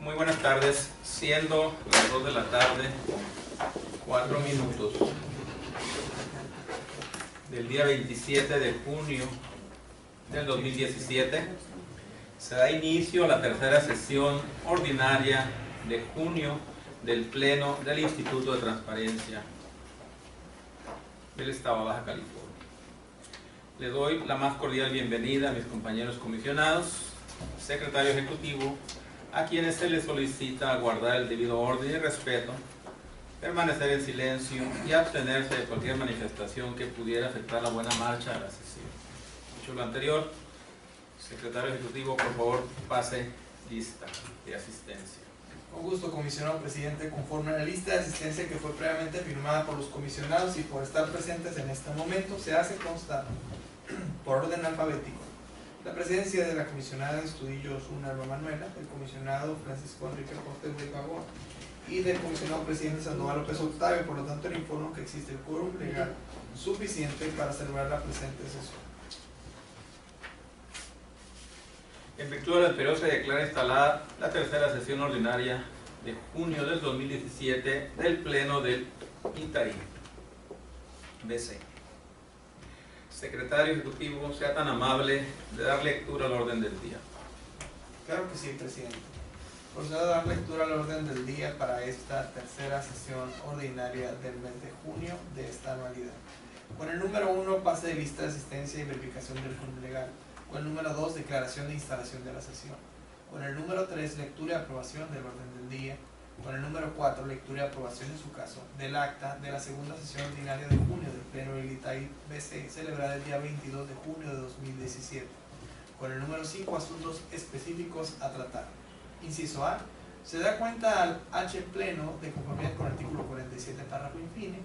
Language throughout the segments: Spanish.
Muy buenas tardes, siendo las 2 de la tarde, 4 minutos del día 27 de junio del 2017, se da inicio a la tercera sesión ordinaria de junio del Pleno del Instituto de Transparencia del Estado de Baja California. Le doy la más cordial bienvenida a mis compañeros comisionados, secretario ejecutivo, a quienes se les solicita guardar el debido orden y respeto, permanecer en silencio y abstenerse de cualquier manifestación que pudiera afectar la buena marcha de la sesión. Dicho lo anterior, secretario ejecutivo, por favor, pase lista de asistencia. Con gusto, comisionado presidente. Conforme a la lista de asistencia que fue previamente firmada por los comisionados y por estar presentes en este momento, se hace constar por orden alfabético la presencia de la comisionada de Estudillo Osuna Alba Manuela, del comisionado Francisco Enrique Cortés de Pavón y del comisionado presidente Sandoval López Octavio. Por lo tanto, le informo que existe el quórum legal suficiente para celebrar la presente sesión. En virtud de lo anterior, se declara instalada la tercera sesión ordinaria de junio del 2017 del Pleno del ITAI BC. Secretario Ejecutivo, sea tan amable de dar lectura al orden del día. Claro que sí, presidente. Procedo a dar lectura al orden del día para esta tercera sesión ordinaria del mes de junio de esta anualidad. Con el número 1, pase de lista de asistencia y verificación del quórum legal. Con el número 2, declaración de instalación de la sesión. Con el número 3, lectura y aprobación del orden del día. Con el número 4, lectura y aprobación en su caso del acta de la segunda sesión ordinaria de junio del Pleno del ITAI BC, celebrada el día 22 de junio de 2017. Con el número 5, asuntos específicos a tratar. Inciso A, se da cuenta al H Pleno de conformidad con el artículo 47, párrafo infine,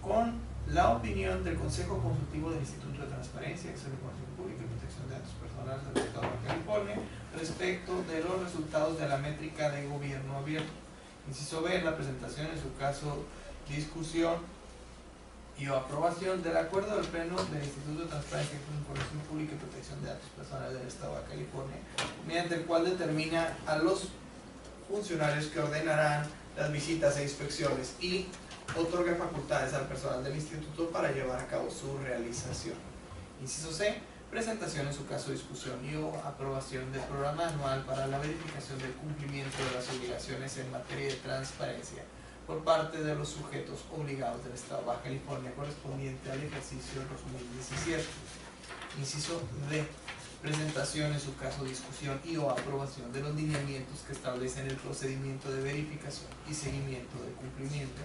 con la opinión del Consejo Consultivo del Instituto de Transparencia, Acceso a la Información Pública y Protección de Datos Personales del Estado de Baja California respecto de los resultados de la métrica de gobierno abierto. Inciso B, la presentación, en su caso, discusión y o aprobación del acuerdo del Pleno del Instituto de Transparencia, Información Pública y Protección de Datos Personales del Estado de Baja California, mediante el cual determina a los funcionarios que ordenarán las visitas e inspecciones y otorga facultades al personal del Instituto para llevar a cabo su realización. Inciso C, presentación, en su caso discusión y o aprobación del programa anual para la verificación del cumplimiento de las obligaciones en materia de transparencia por parte de los sujetos obligados del Estado de Baja California correspondiente al ejercicio 2017. Inciso D, presentación, en su caso discusión y o aprobación de los lineamientos que establecen el procedimiento de verificación y seguimiento del cumplimiento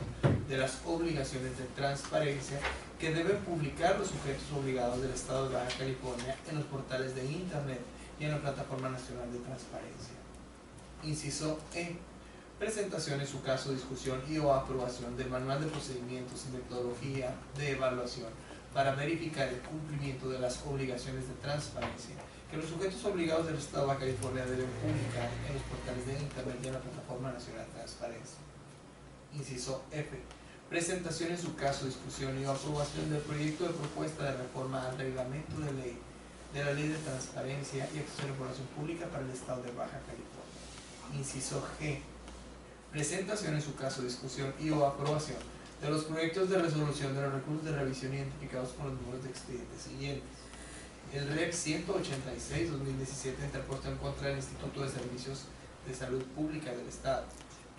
de las obligaciones de transparencia que deben publicar los sujetos obligados del Estado de Baja California en los portales de Internet y en la Plataforma Nacional de Transparencia. Inciso E, presentación, en su caso discusión y o aprobación del manual de procedimientos y metodología de evaluación para verificar el cumplimiento de las obligaciones de transparencia que los sujetos obligados del Estado de Baja California deben publicar en los portales de Internet y en la Plataforma Nacional de Transparencia. Inciso F, presentación, en su caso discusión y aprobación del proyecto de propuesta de reforma al reglamento de ley de la Ley de Transparencia y Acceso a la Información Pública para el Estado de Baja California. Inciso G, presentación, en su caso discusión y o aprobación de los proyectos de resolución de los recursos de revisión identificados con los números de expedientes siguientes. El REP 186-2017 interpuesto en contra del Instituto de Servicios de Salud Pública del Estado.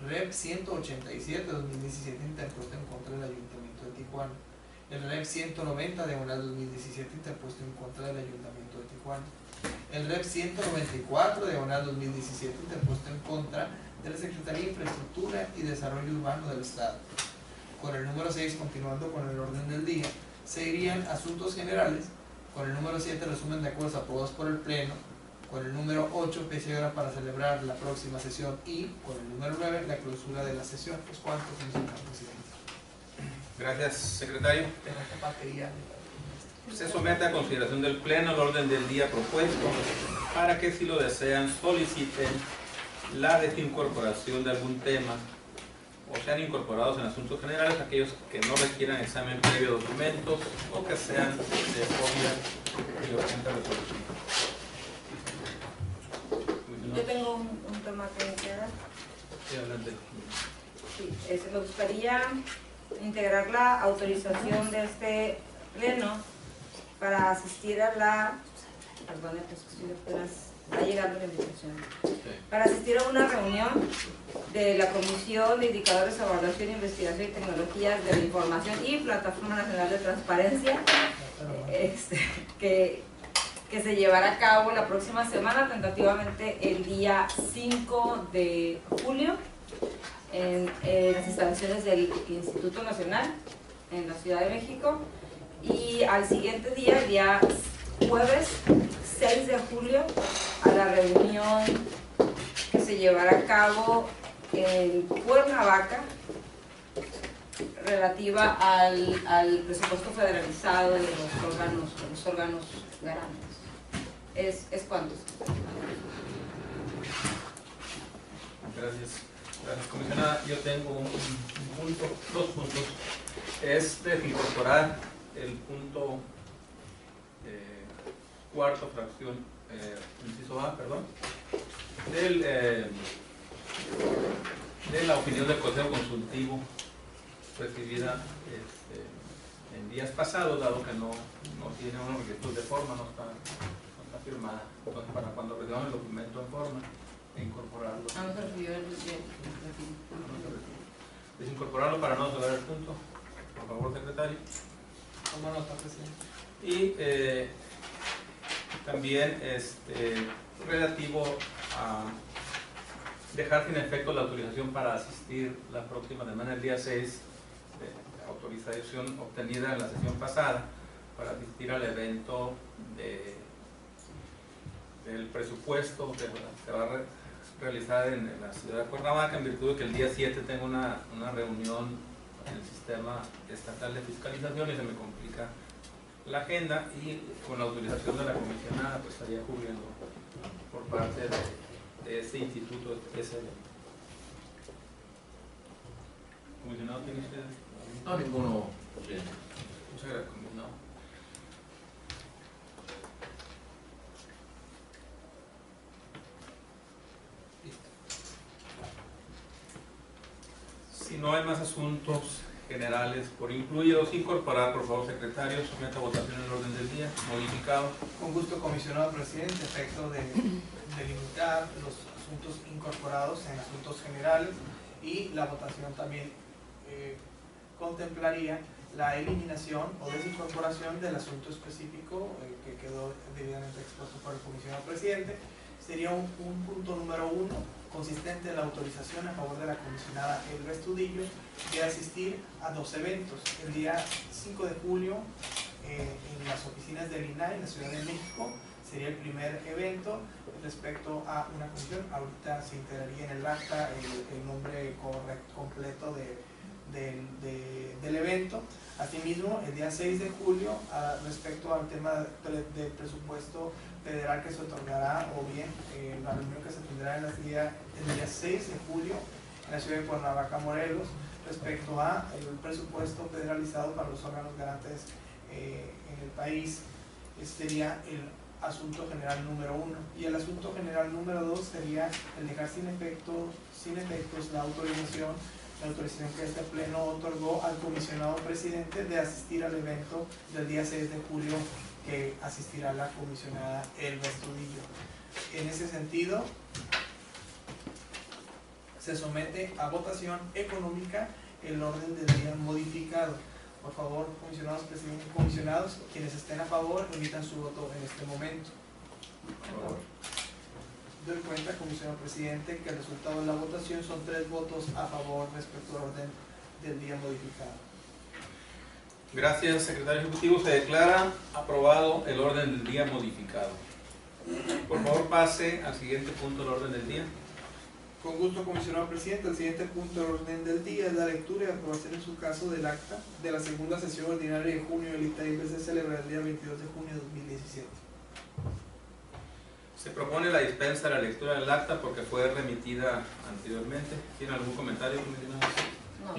REP 187-2017 interpuesto en contra del Ayuntamiento de Tijuana. El REP 190-2017 interpuesto en contra del Ayuntamiento de Tijuana. El REP 194-2017 interpuesto en contra de la Secretaría de Infraestructura y Desarrollo Urbano del Estado. Con el número 6, continuando con el orden del día, seguirían asuntos generales. Con el número 7, resumen de acuerdos aprobados por el Pleno. Con el número 8, fecha y hora para celebrar la próxima sesión. Y con el número 9, la clausura de la sesión. Pues, ¿cuánto, señor presidente? Gracias, secretario. Se somete a consideración del Pleno el orden del día propuesto para que, si lo desean, soliciten la desincorporación de algún tema o sean incorporados en asuntos generales aquellos que no requieran examen previo de documentos o que sean de obvia y urgente resolución. Yo tengo un tema que queda. Sí, adelante. Sí, me gustaría integrar la autorización de este pleno para asistir a la, perdón, va llegando la invitación, para asistir a una reunión de la Comisión de Indicadores de Evaluación, Investigación y Tecnologías de la Información y Plataforma Nacional de Transparencia, que se llevará a cabo la próxima semana, tentativamente el día 5 de julio, en las instalaciones del Instituto Nacional, en la Ciudad de México, y al siguiente día, el día jueves 6 de julio, a la reunión que se llevará a cabo en Cuernavaca, relativa al presupuesto federalizado de los órganos garantes. ¿Es cuánto? Gracias. Gracias, comisionada. Yo tengo un punto, dos puntos. Es de incorporar el punto cuarto, fracción, inciso A, perdón, de la opinión del Consejo Consultivo recibida en días pasados, dado que no tiene una rectitud de forma, no está firmada. Entonces, para cuando recibamos el documento en forma, incorporarlo. No se recibió el Desincorporarlo para no doblar el punto. Por favor, secretario. Toma nota, presidente. Y también relativo a dejar sin efecto la autorización para asistir la próxima semana, el día 6, de autorización obtenida en la sesión pasada para asistir al evento del presupuesto que se va a realizar en la ciudad de Cuernavaca, en virtud de que el día 7 tengo una reunión en el sistema estatal de fiscalización y se me complica la agenda, y con la autorización de la comisionada pues estaría cubriendo por parte de ese instituto ese evento. ¿Comisionado tiene usted? No, ninguno. Sí. Muchas gracias, comisionado. Si no hay más asuntos generales por incluidos, incorporar, por favor, secretario, someta a votación el orden del día, modificado. Con gusto, comisionado presidente, efecto de delimitar los asuntos incorporados en asuntos generales, y la votación también contemplaría la eliminación o desincorporación del asunto específico que quedó debidamente expuesto por el comisionado presidente. Sería un punto número 1, consistente en la autorización a favor de la comisionada Elba Estudillo de asistir a 2 eventos. El día 5 de julio en las oficinas del INAI en la Ciudad de México sería el primer evento respecto a una comisión. Ahorita se integraría en el acta el nombre completo del evento. Asimismo, el día 6 de julio, respecto al tema del presupuesto federal que se otorgará, o bien la reunión que se tendrá el día 6 de julio en la ciudad de Cuernavaca, Morelos, respecto a el presupuesto federalizado para los órganos garantes en el país. Este sería el asunto general número 1. Y el asunto general número 2 sería el dejar sin efectos la autorización que este pleno otorgó al comisionado presidente de asistir al evento del día 6 de julio que asistirá la comisionada Elba Estudillo. En ese sentido, se somete a votación económica el orden del día modificado. Por favor, comisionados, presidente, comisionados, quienes estén a favor, emitan su voto en este momento. Por favor. Doy cuenta, comisionado presidente, que el resultado de la votación son 3 votos a favor respecto al orden del día modificado. Gracias, secretario ejecutivo. Se declara aprobado el orden del día modificado. Por favor, pase al siguiente punto del orden del día. Con gusto, comisionado presidente. El siguiente punto del orden del día es la lectura y aprobación en su caso del acta de la segunda sesión ordinaria de junio del ITAI, se celebra el día 22 de junio de 2017. Se propone la dispensa de la lectura del acta porque fue remitida anteriormente. ¿Tiene algún comentario, comisionado? No.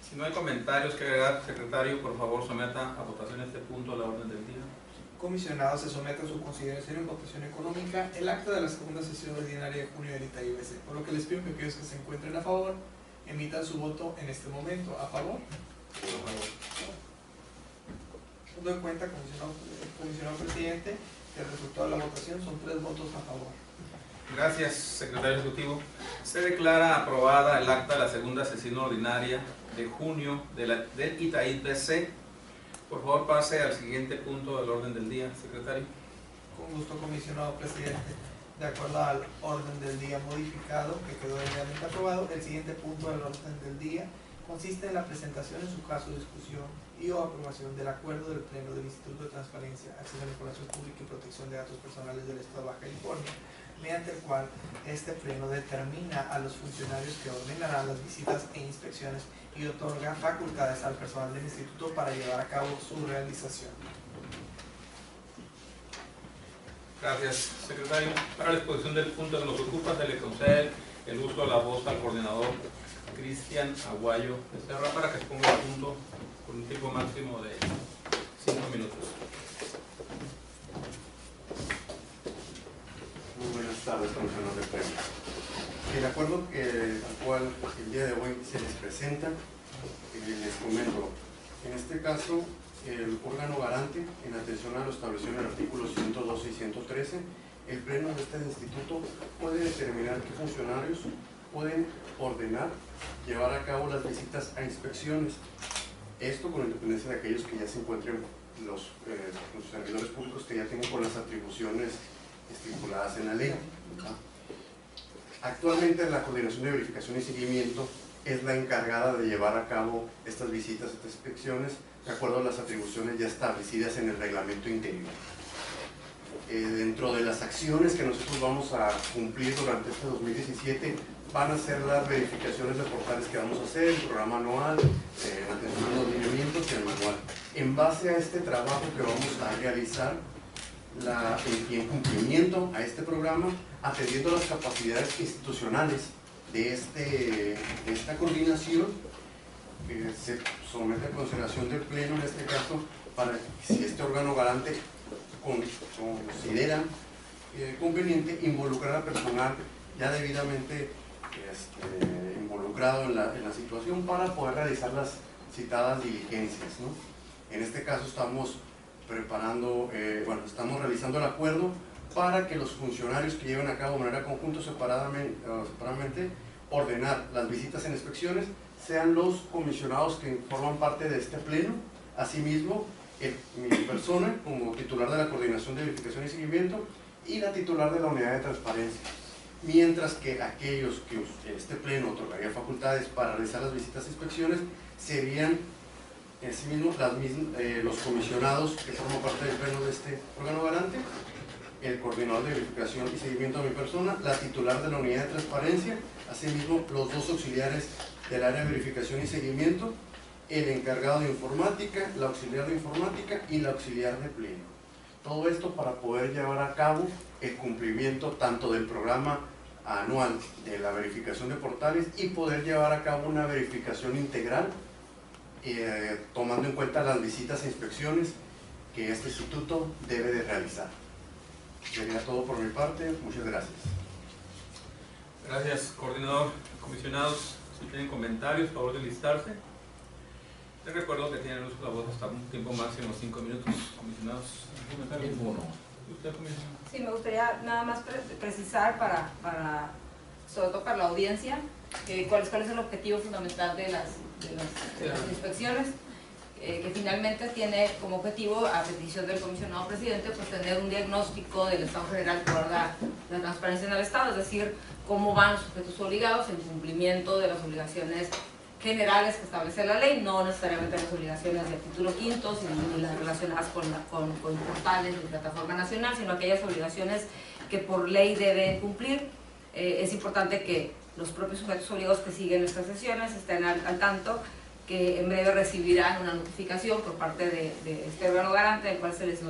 Si no hay comentarios que agregar, secretario, por favor someta a votación este punto a la orden del día. comisionados se somete a su consideración y votación económica el acta de la segunda sesión ordinaria de junio del ITAIBC, por lo que les pido que aquellos que se encuentren a favor emitan su voto en este momento. ¿A favor? Teniendo en cuenta, comisionado presidente, que el resultado de la votación son 3 votos a favor. Gracias, secretario ejecutivo. Se declara aprobada el acta de la segunda sesión ordinaria de junio del ITAIBC. Por favor, pase al siguiente punto del orden del día, secretario. Con gusto, comisionado presidente. De acuerdo al orden del día modificado, que quedó debidamente aprobado, el siguiente punto del orden del día consiste en la presentación, en su caso, discusión y o aprobación del acuerdo del Pleno del Instituto de Transparencia, Acceso a la Información Pública y Protección de Datos Personales del Estado de Baja California, mediante el cual este Pleno determina a los funcionarios que ordenarán las visitas e inspecciones y otorga facultades al personal del Instituto para llevar a cabo su realización. Gracias, secretario. Para la exposición del punto que nos ocupa, se le concede el uso de la voz al coordinador Cristian Aguayo Becerra para que exponga el punto con un tiempo máximo de 5 minutos. Muy buenas tardes, comisionado de Pleno. El acuerdo al cual el día de hoy se les presenta, les comento, en este caso, el órgano garante, en atención a lo establecido en el artículo 112 y 113, el Pleno de este instituto puede determinar qué funcionarios pueden ordenar llevar a cabo las visitas a inspecciones. Esto con independencia de aquellos que ya se encuentren los servidores públicos que ya tienen con las atribuciones estipuladas en la ley. Actualmente la Coordinación de Verificación y Seguimiento es la encargada de llevar a cabo estas visitas, estas inspecciones, de acuerdo a las atribuciones ya establecidas en el reglamento interior. Dentro de las acciones que nosotros vamos a cumplir durante este 2017 van a ser las verificaciones de portales que vamos a hacer, el programa anual, la atención a los lineamientos y el manual. En base a este trabajo que vamos a realizar, en cumplimiento a este programa, atendiendo las capacidades institucionales de esta coordinación, se somete a consideración del Pleno en este caso, para si este órgano garante considera conveniente involucrar a personal ya debidamente involucrado en la situación para poder realizar las citadas diligencias, ¿no? En este caso estamos estamos realizando el acuerdo para que los funcionarios que lleven a cabo de manera conjunta separadamente ordenar las visitas en inspecciones sean los comisionados que forman parte de este Pleno. Asimismo, mi persona como titular de la Coordinación de Verificación y Seguimiento y la titular de la Unidad de Transparencia, mientras que aquellos que este Pleno otorgaría facultades para realizar las visitas e inspecciones serían asimismo los comisionados que forman parte del Pleno de este órgano garante, el coordinador de verificación y seguimiento a mi persona, la titular de la Unidad de Transparencia, asimismo los 2 auxiliares del área de verificación y seguimiento, el encargado de informática, la auxiliar de informática y la auxiliar de Pleno. Todo esto para poder llevar a cabo el cumplimiento tanto del programa anual de la verificación de portales y poder llevar a cabo una verificación integral tomando en cuenta las visitas e inspecciones que este instituto debe de realizar. Sería todo por mi parte. Muchas gracias. Gracias, coordinador. Comisionados, si tienen comentarios, por favor de listarse. Les recuerdo que tienen uso de la voz hasta un tiempo máximo 5 minutos. Comisionados, Ninguno. ¿usted, comisionado? Sí, me gustaría nada más precisar sobre todo para la audiencia, cuál es el objetivo fundamental de las inspecciones, que finalmente tiene como objetivo, a petición del comisionado presidente, pues tener un diagnóstico del estado general que guarda la transparencia en el Estado, es decir, cómo van los sujetos obligados en cumplimiento de las obligaciones generales que establece la ley, no necesariamente las obligaciones del título quinto, ni las relacionadas con portales de plataforma nacional, sino aquellas obligaciones que por ley deben cumplir. Es importante que los propios sujetos obligados que siguen estas sesiones estén al tanto, que en breve recibirán una notificación por parte de este órgano garante, en el cual se les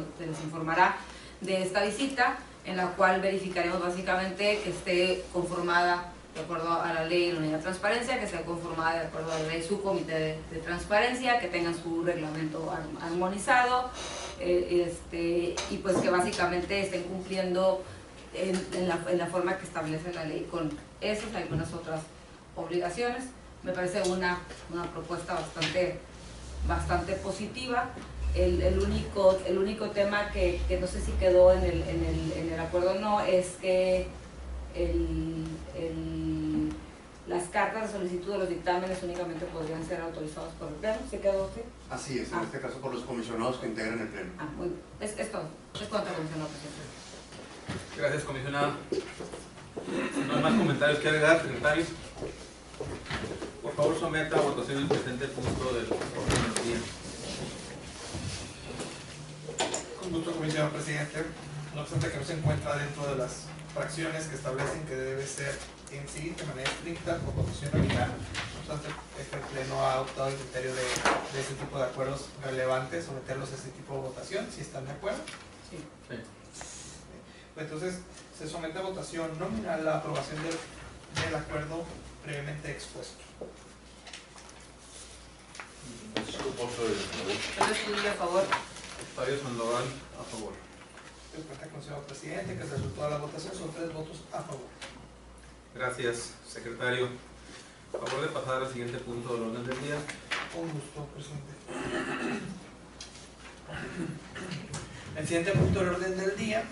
informará de esta visita, en la cual verificaremos básicamente que esté conformada de acuerdo a la ley de la Unidad de Transparencia, que esté conformada de acuerdo a la ley su comité de transparencia, que tengan su reglamento armonizado, y pues que básicamente estén cumpliendo en la forma que establece la ley con esas y algunas otras obligaciones. Me parece una propuesta bastante positiva. El único tema que no sé si quedó en el acuerdo o no es que las cartas de solicitud de los dictámenes únicamente podrían ser autorizados por el Pleno. ¿Se quedó así? Así es, en este caso por los comisionados que integran el Pleno. Muy bien. Es todo. Es cuanto, comisionado presidente. Gracias, comisionado. Si no hay más comentarios que agregar, secretario, por favor someta a votación el presente punto del orden del día. Con gusto, comisionado presidente. No obstante que no se encuentra dentro de las fracciones que establecen que debe ser en sí de manera estricta por votación nominal. No obstante, este pleno ha optado el criterio de ese tipo de acuerdos relevantes, someterlos a ese tipo de votación, si están de acuerdo. Sí. Sí. Entonces, se somete a votación nominal la aprobación del acuerdo previamente expuesto. Entonces, a favor. Octavio Sandoval, a favor. En cuenta, comisionado presidente, que el resultado de la votación son 3 votos a favor. Gracias, secretario. A favor de pasar al siguiente punto del orden del día. Con gusto, presidente. El siguiente punto del orden del día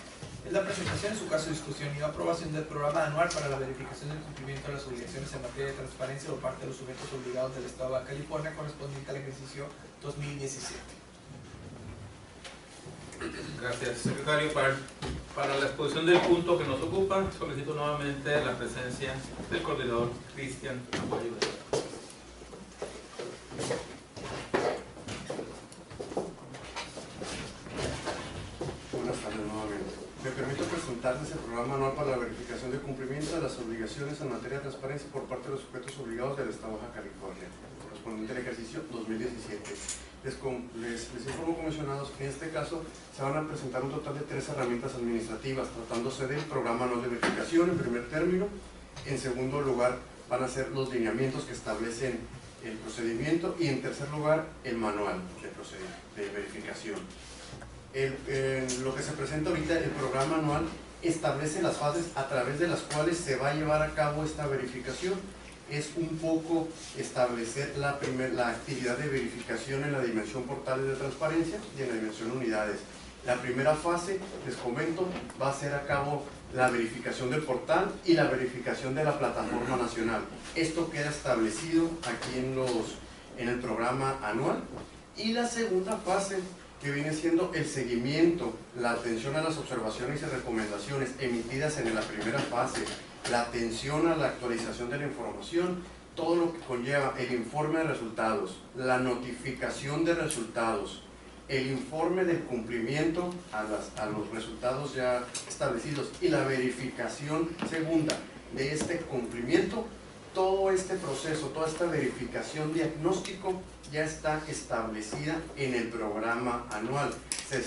es la presentación, en su caso discusión y aprobación del programa anual para la verificación del cumplimiento de las obligaciones en materia de transparencia por parte de los sujetos obligados del Estado de Baja California correspondiente al ejercicio 2017. Gracias, secretario. Para la exposición del punto que nos ocupa, solicito nuevamente la presencia del coordinador Cristian Aguayo. Buenas tardes nuevamente. Me permito presentarles el programa anual para la verificación de cumplimiento de las obligaciones en materia de transparencia por parte de los sujetos obligados del Estado de Baja California, correspondiente al ejercicio 2017. Les informo, comisionados, que en este caso se van a presentar un total de 3 herramientas administrativas, tratándose del programa anual de verificación en primer término. En segundo lugar, van a ser los lineamientos que establecen el procedimiento, y en tercer lugar, el manual de verificación. Lo que se presenta ahorita, el programa anual, establece las fases a través de las cuales se va a llevar a cabo esta verificación. Es un poco establecer la actividad de verificación en la dimensión portales de transparencia y en la dimensión unidades. La primera fase, les comento, va a ser a cabo la verificación del portal y la verificación de la plataforma nacional. Esto queda establecido aquí en el programa anual. Y la segunda fase, que viene siendo el seguimiento, la atención a las observaciones y recomendaciones emitidas en la primera fase, la atención a la actualización de la información, todo lo que conlleva el informe de resultados, la notificación de resultados, el informe del cumplimiento a los resultados ya establecidos y la verificación segunda de este cumplimiento. Todo este proceso, toda esta verificación diagnóstico ya está establecida en el programa anual. Se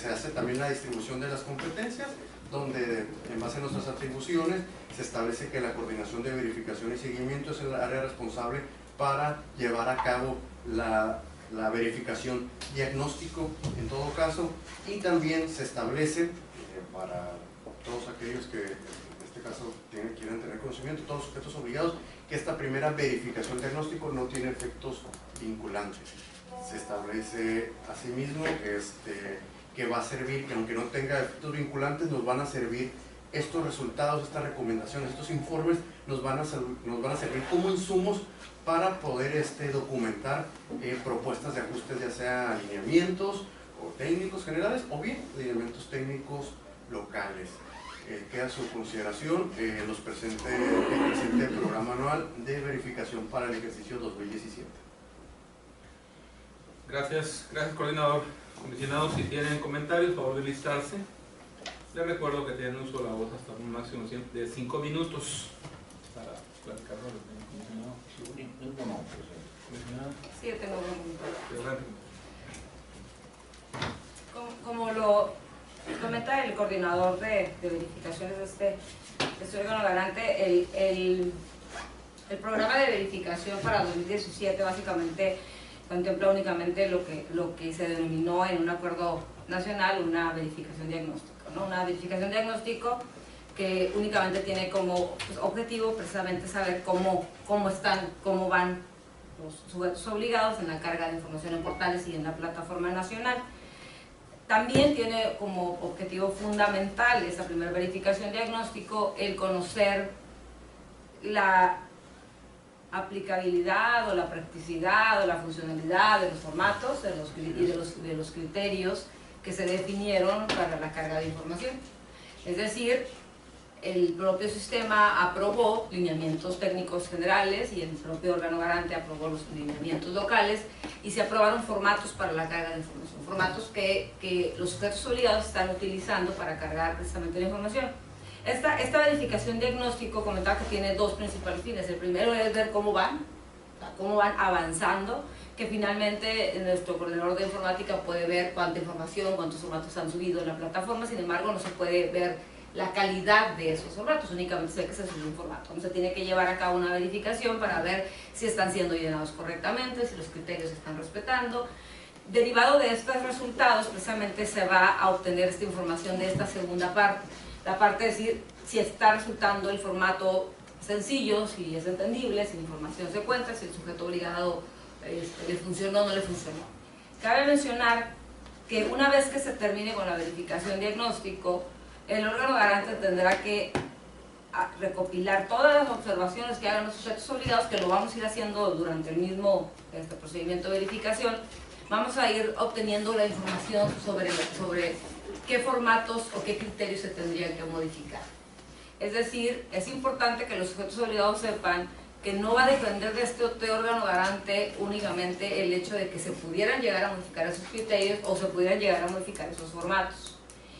hace también la distribución de las competencias, donde en base a nuestras atribuciones se establece que la coordinación de verificación y seguimiento es el área responsable para llevar a cabo la verificación diagnóstico en todo caso, y también se establece para todos aquellos que en este caso quieran tener conocimiento, todos los sujetos obligados, que esta primera verificación diagnóstico no tiene efectos vinculantes. Se establece asimismo que va a servir, que aunque no tenga efectos vinculantes, nos van a servir estos resultados, estas recomendaciones, estos informes, nos van a servir como insumos para poder documentar propuestas de ajustes, ya sea alineamientos o técnicos generales o bien alineamientos técnicos locales. Queda a su consideración el presente programa anual de verificación para el ejercicio 2017. Gracias, coordinador. Comisionados, si tienen comentarios, por favor de listarse. Les recuerdo que tienen uso de la voz hasta un máximo de 5 minutos para platicar con el comisionado. Sí, yo tengo un Adelante. Como lo comenta el coordinador de verificaciones de este órgano garante, el programa de verificación para 2017 básicamente contempla únicamente lo que se denominó en un acuerdo nacional una verificación diagnóstica, ¿no? Una verificación diagnóstico que únicamente tiene como objetivo precisamente saber cómo van los sujetos obligados en la carga de información en portales y en la plataforma nacional. También tiene como objetivo fundamental esa primera verificación diagnóstico el conocer la aplicabilidad o la practicidad o la funcionalidad de los formatos y de los criterios que se definieron para la carga de información. Es decir, el propio sistema aprobó lineamientos técnicos generales y el propio órgano garante aprobó los lineamientos locales y se aprobaron formatos para la carga de información, formatos que los sujetos obligados están utilizando para cargar precisamente la información. Esta verificación diagnóstico comentaba que tiene dos principales fines. El primero es ver cómo van avanzando, que finalmente nuestro coordinador de informática puede ver cuánta información, cuántos formatos han subido en la plataforma. Sin embargo, no se puede ver la calidad de esos formatos, únicamente se ve que se subió un formato. Entonces, se tiene que llevar a cabo una verificación para ver si están siendo llenados correctamente, si los criterios se están respetando. Derivado de estos resultados, precisamente se va a obtener esta información de esta segunda parte. La parte de decir si está resultando el formato sencillo, si es entendible, si la información se cuenta, si el sujeto obligado le funcionó o no le funcionó. Cabe mencionar que una vez que se termine con la verificación diagnóstico, el órgano garante tendrá que recopilar todas las observaciones que hagan los sujetos obligados, que lo vamos a ir haciendo durante el mismo procedimiento de verificación. Vamos a ir obteniendo la información sobre qué formatos o qué criterios se tendrían que modificar. Es decir, es importante que los sujetos obligados sepan que no va a depender de este órgano garante únicamente el hecho de que se pudieran llegar a modificar esos criterios o se pudieran llegar a modificar esos formatos.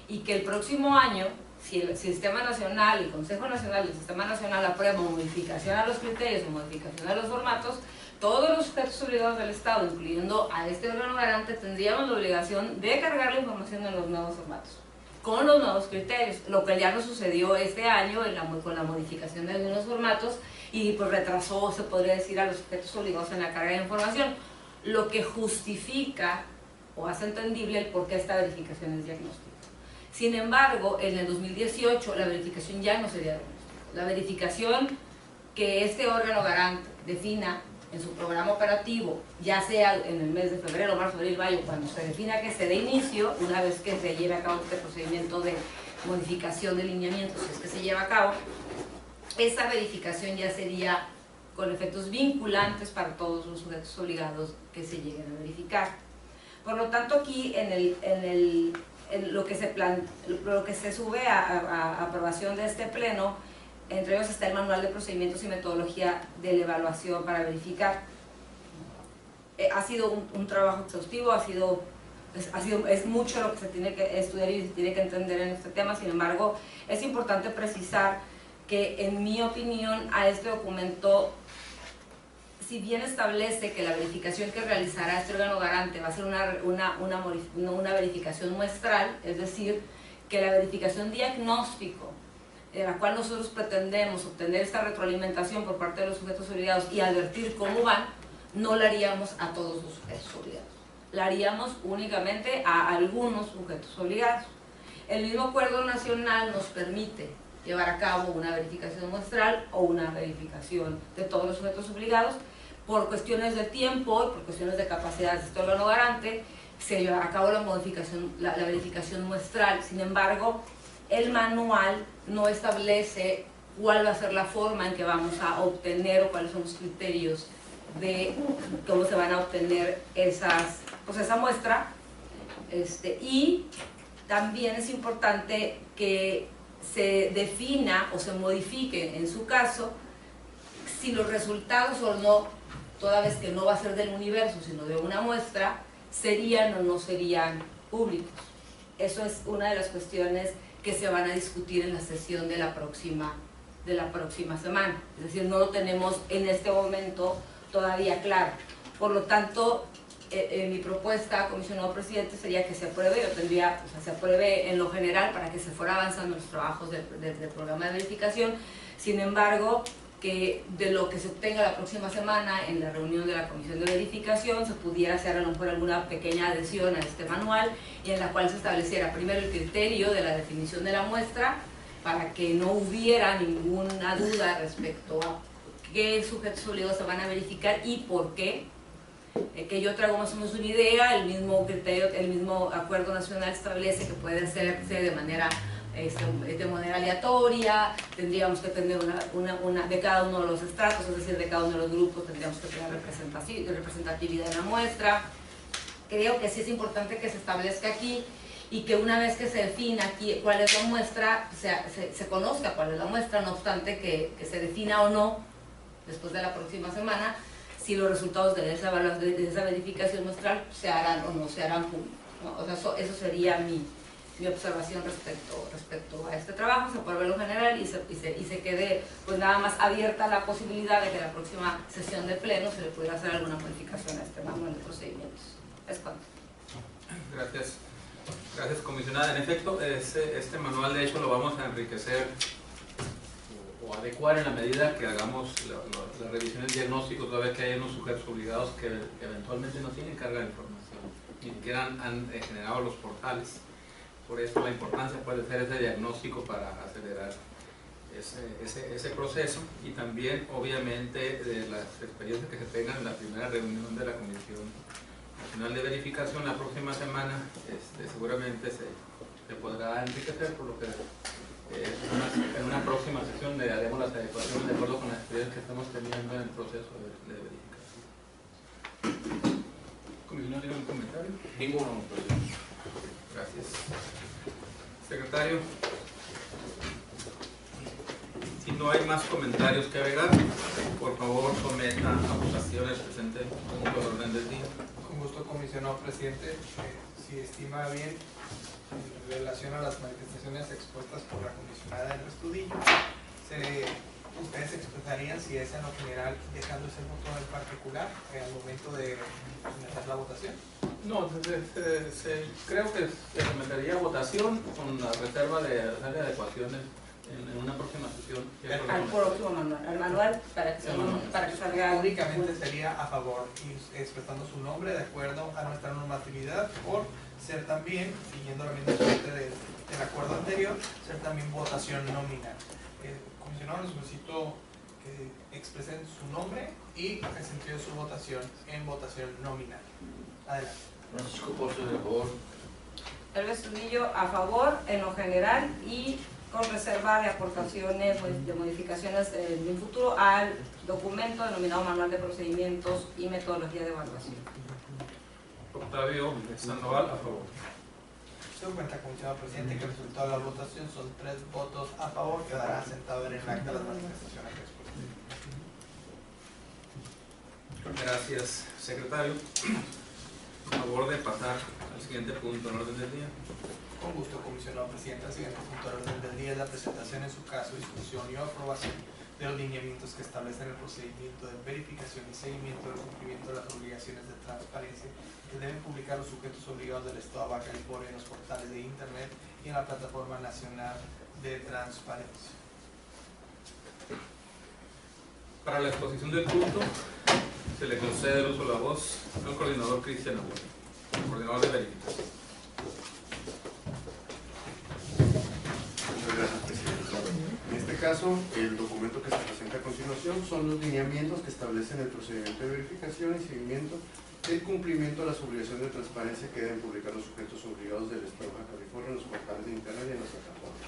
Y que el próximo año, si el Sistema Nacional, el Consejo Nacional del Sistema Nacional aprueba modificación a los criterios o modificación a los formatos, todos los sujetos obligados del Estado, incluyendo a este órgano garante, tendríamos la obligación de cargar la información en los nuevos formatos, con los nuevos criterios, lo que ya no sucedió este año con la modificación de algunos formatos y pues retrasó, se podría decir, a los sujetos obligados en la carga de información, lo que justifica o hace entendible el por qué esta verificación es diagnóstica. Sin embargo, en el 2018 la verificación ya no sería diagnóstica. La verificación que este órgano garante defina en su programa operativo, ya sea en el mes de febrero, marzo, abril, mayo, cuando se defina que se dé inicio, una vez que se lleve a cabo este procedimiento de modificación de lineamientos, si es que se lleva a cabo, esa verificación ya sería con efectos vinculantes para todos los sujetos obligados que se lleguen a verificar. Por lo tanto, aquí en lo que se sube a aprobación de este pleno, entre ellos está el manual de procedimientos y metodología de la evaluación para verificar. Ha sido un trabajo exhaustivo, es mucho lo que se tiene que estudiar y se tiene que entender en este tema. Sin embargo, es importante precisar que, en mi opinión, a este documento, si bien establece que la verificación que realizará este órgano garante va a ser una verificación muestral, es decir, que la verificación diagnóstico, de la cual nosotros pretendemos obtener esta retroalimentación por parte de los sujetos obligados y advertir cómo van, no la haríamos a todos los sujetos obligados, la haríamos únicamente a algunos sujetos obligados. El mismo acuerdo nacional nos permite llevar a cabo una verificación muestral o una verificación de todos los sujetos obligados. Por cuestiones de tiempo y por cuestiones de capacidad de este órgano garante, se llevará a cabo la verificación muestral. Sin embargo, el manual no establece cuál va a ser la forma en que vamos a obtener o cuáles son los criterios de cómo se van a obtener esa muestra. Y también es importante que se defina o se modifique, en su caso, si los resultados o no, toda vez que no va a ser del universo, sino de una muestra, serían o no serían públicos. Eso es una de las cuestiones que se van a discutir en la sesión de la próxima semana. Es decir, no lo tenemos en este momento todavía claro. Por lo tanto, mi propuesta, comisionado presidente, sería que se apruebe, se apruebe en lo general para que se fuera avanzando los trabajos del programa de verificación. Sin embargo, que de lo que se obtenga la próxima semana en la reunión de la comisión de verificación se pudiera hacer a lo mejor alguna pequeña adhesión a este manual, y en la cual se estableciera primero el criterio de la definición de la muestra para que no hubiera ninguna duda respecto a qué sujetos obligados se van a verificar y por qué. Que yo traigo más o menos una idea, el mismo criterio, el mismo acuerdo nacional establece que puede hacerse de manera aleatoria, tendríamos que tener una de cada uno de los estratos, es decir, de cada uno de los grupos tendríamos que tener representatividad en la muestra. Creo que sí es importante que se establezca aquí y que una vez que se defina aquí cuál es la muestra, se conozca cuál es la muestra, no obstante que se defina o no, después de la próxima semana, si los resultados de esa verificación muestral se harán o no se harán públicos, ¿no? O sea, eso sería mi observación respecto a este trabajo. Se puede verlo en general y se quede pues nada más abierta la posibilidad de que la próxima sesión de pleno se le pudiera hacer alguna modificación a este manual de procedimientos. Es cuanto. Gracias. Gracias, comisionada. En efecto, este manual de hecho lo vamos a enriquecer o adecuar en la medida que hagamos las revisiones diagnósticos, toda vez que hay unos sujetos obligados que eventualmente no tienen carga de información, ni siquiera han generado los portales. Por eso la importancia puede ser ese diagnóstico para acelerar ese proceso, y también obviamente de las experiencias que se tengan en la primera reunión de la Comisión Nacional de Verificación la próxima semana, seguramente se podrá enriquecer, por lo que en una próxima sesión le haremos las adecuaciones de acuerdo con las experiencias que estamos teniendo en el proceso de verificación. ¿Comisionado, tiene un comentario? Ninguno, presidente. Gracias. Secretario, si no hay más comentarios que agregar, por favor someta a votación el presente punto de orden del día. Con gusto, comisionado presidente. Si estima bien, en relación a las manifestaciones expuestas por la comisionada del Estudillo, ustedes expresarían si es en lo general dejándose el voto en particular al momento de someter la votación. No, creo que se sometería a votación con la reserva de hacer adecuaciones en una próxima sesión. Al próximo manual, al manual para que salga. Únicamente sería a favor y expresando su nombre de acuerdo a nuestra normatividad, por ser también, siguiendo la misma suerte del acuerdo anterior, ser también votación nominal. Comisionado, les solicito que expresen su nombre y el sentido de su votación en votación nominal. Adelante. Francisco Porce, de favor. El Estudillo a favor en lo general y con reserva de aportaciones, de modificaciones en el futuro al documento denominado Manual de Procedimientos y Metodología de Evaluación. Octavio Sandoval, a favor. Se cuenta, comisionado presidente, que el resultado de la votación son 3 votos a favor, quedará sentado en el acta las manifestaciones expuestas. Gracias, secretario. A favor de pasar al siguiente punto en orden del día. Con gusto, comisionado presidente. El siguiente punto del orden del día es la presentación en su caso, discusión y aprobación de los lineamientos que establecen el procedimiento de verificación y seguimiento del cumplimiento de las obligaciones de transparencia que deben publicar los sujetos obligados del Estado de Baja California en los portales de Internet y en la Plataforma Nacional de Transparencia. Para la exposición del punto, se le concede el uso de la voz al coordinador Cristian Abuelo, coordinador de verificación. Muchas gracias, presidente. En este caso, el documento que se presenta a continuación son los lineamientos que establecen el procedimiento de verificación y seguimiento del cumplimiento de las obligaciones de transparencia que deben publicar los sujetos obligados del Estado de Baja California en los portales de Internet y en las plataformas.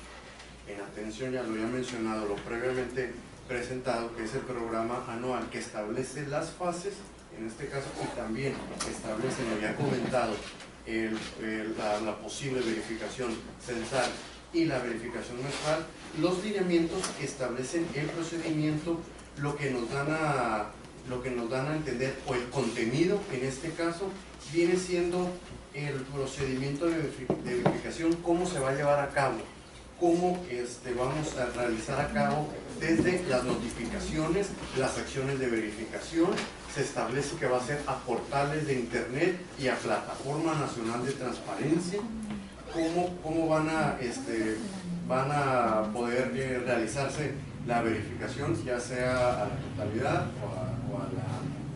En atención, ya lo había mencionado, lo previamente presentado, que es el programa anual que establece las fases, en este caso, y también establece, lo había comentado, la posible verificación censal y la verificación mensual. Los lineamientos establecen el procedimiento, lo que nos dan a entender, o el contenido, en este caso, viene siendo el procedimiento de verificación, cómo se va a llevar a cabo, cómo vamos a realizar a cabo desde las notificaciones, las acciones de verificación. Se establece que va a ser a portales de Internet y a Plataforma Nacional de Transparencia, cómo van a poder realizarse la verificación, ya sea a la totalidad o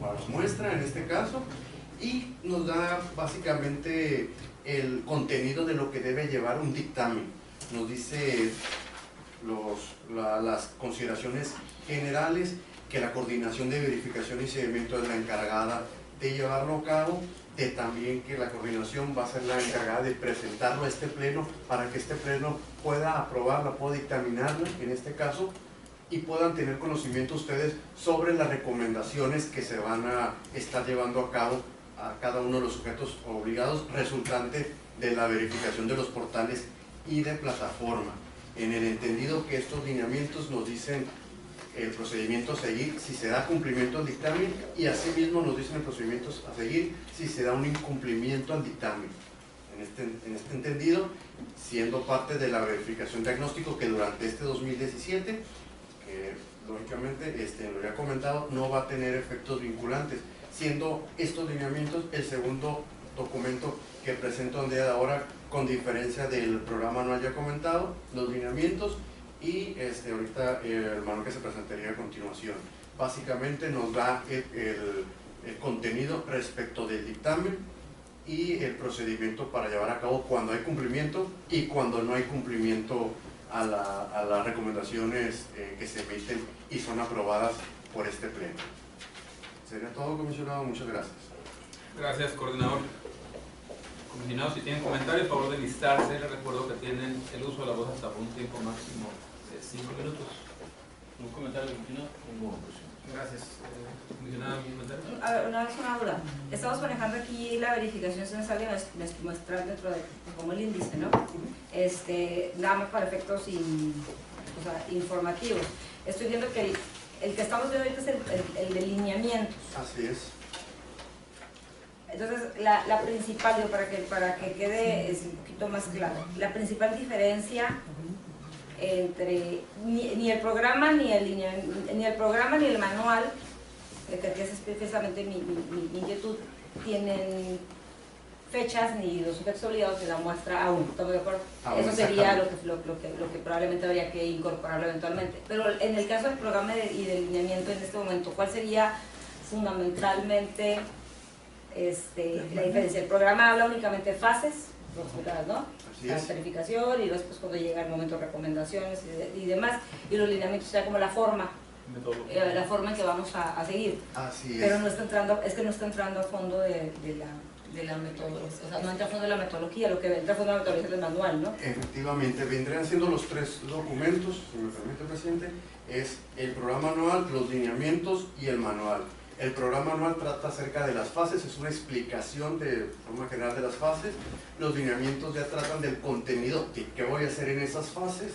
a la muestra en este caso, y nos da básicamente el contenido de lo que debe llevar un dictamen. Nos dice las consideraciones generales, que la coordinación de verificación y seguimiento es la encargada de llevarlo a cabo, de también que la coordinación va a ser la encargada de presentarlo a este pleno para que este pleno pueda aprobarla, pueda dictaminarla en este caso, y puedan tener conocimiento ustedes sobre las recomendaciones que se van a estar llevando a cabo a cada uno de los sujetos obligados resultante de la verificación de los portales y de plataforma, en el entendido que estos lineamientos nos dicen el procedimiento a seguir si se da cumplimiento al dictamen, y asimismo nos dicen el procedimiento a seguir si se da un incumplimiento al dictamen. En este entendido, siendo parte de la verificación diagnóstico que durante este 2017, que lógicamente, lo había comentado, no va a tener efectos vinculantes, siendo estos lineamientos el segundo documento que presento el día de ahora, con diferencia del programa anual ya comentado, los lineamientos y ahorita el manual que se presentaría a continuación. Básicamente nos da el contenido respecto del dictamen y el procedimiento para llevar a cabo cuando hay cumplimiento y cuando no hay cumplimiento a las recomendaciones que se emiten y son aprobadas por este pleno. Sería todo, comisionado. Muchas gracias. Gracias, coordinador. Comisionados, si tienen comentarios, por favor de listarse. Les recuerdo que tienen el uso de la voz hasta por un tiempo máximo de 5 minutos. ¿Un comentario, comisionado? Gracias. Comisionado, ¿algún comentario? A ver, una duda. Estamos manejando aquí la verificación semestral y muestral dentro de como el índice, ¿no? Nada más para efectos informativos. Estoy viendo que el que estamos viendo ahorita es el de lineamientos. Así es. Entonces, la principal, digo, para que quede un poquito más claro, la principal diferencia entre ni el programa ni el manual, que es precisamente mi inquietud, tienen fechas ni los sujetos obligados de la muestra aún. ¿Estamos de acuerdo? Eso sería lo que probablemente habría que incorporarlo eventualmente. Pero en el caso del programa y del lineamiento en este momento, ¿cuál sería fundamentalmente la diferencia? El programa habla únicamente de fases, ¿no? La verificación y después cuando llega el momento de recomendaciones y demás, y los lineamientos sea como la forma en que vamos a seguir. Así es. Pero no está entrando, no está entrando a fondo de la metodología, o sea, no entra a fondo de la metodología, lo que entra a fondo de la metodología es el manual, ¿no? Efectivamente, vendrían siendo los tres documentos, si me permite, presidente, es el programa anual, los lineamientos y el manual. El programa anual trata acerca de las fases, es una explicación de forma general de las fases. Los lineamientos ya tratan del contenido, de qué voy a hacer en esas fases,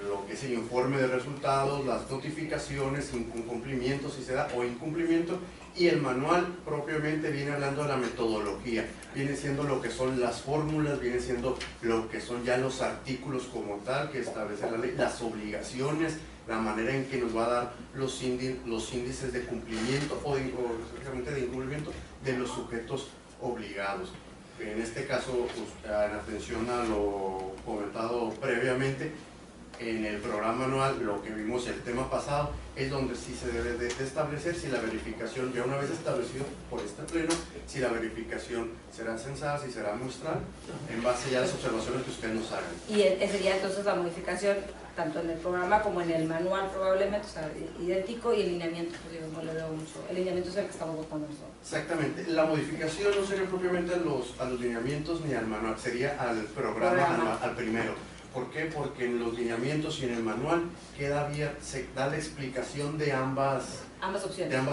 lo que es el informe de resultados, las notificaciones, cumplimiento si se da o incumplimiento, y el manual propiamente viene hablando de la metodología, viene siendo lo que son las fórmulas, viene siendo lo que son ya los artículos como tal que establece la ley, las obligaciones, la manera en que nos va a dar los índices de cumplimiento o específicamente de incumplimiento de los sujetos obligados. En este caso, en atención a lo comentado previamente, en el programa anual, lo que vimos el tema pasado, es donde sí se debe de establecer si la verificación, ya una vez establecido por este pleno, si la verificación será censada, si será muestral, en base ya a las observaciones que ustedes nos hagan. Y sería entonces la modificación tanto en el programa como en el manual probablemente, o sea, idéntico, y el lineamiento, pues yo no le veo mucho. El lineamiento es el que estamos votando nosotros. Exactamente. La modificación no sería propiamente a los lineamientos ni al manual, sería al programa anual, al primero. ¿Por qué? Porque en los lineamientos y en el manual se da la explicación de ambas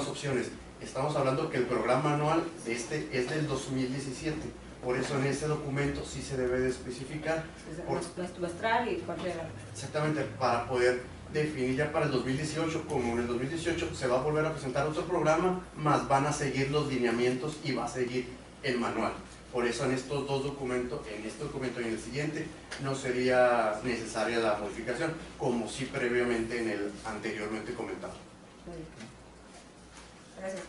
opciones. Estamos hablando que el programa anual es del 2017, por eso en ese documento sí se debe de especificar. Muestral y cualquiera. Exactamente, para poder definir ya para el 2018, como en el 2018 se va a volver a presentar otro programa, más van a seguir los lineamientos y va a seguir el manual. Por eso en estos dos documentos, en este documento y en el siguiente, no sería necesaria la modificación, como sí previamente en el anteriormente comentado. Gracias.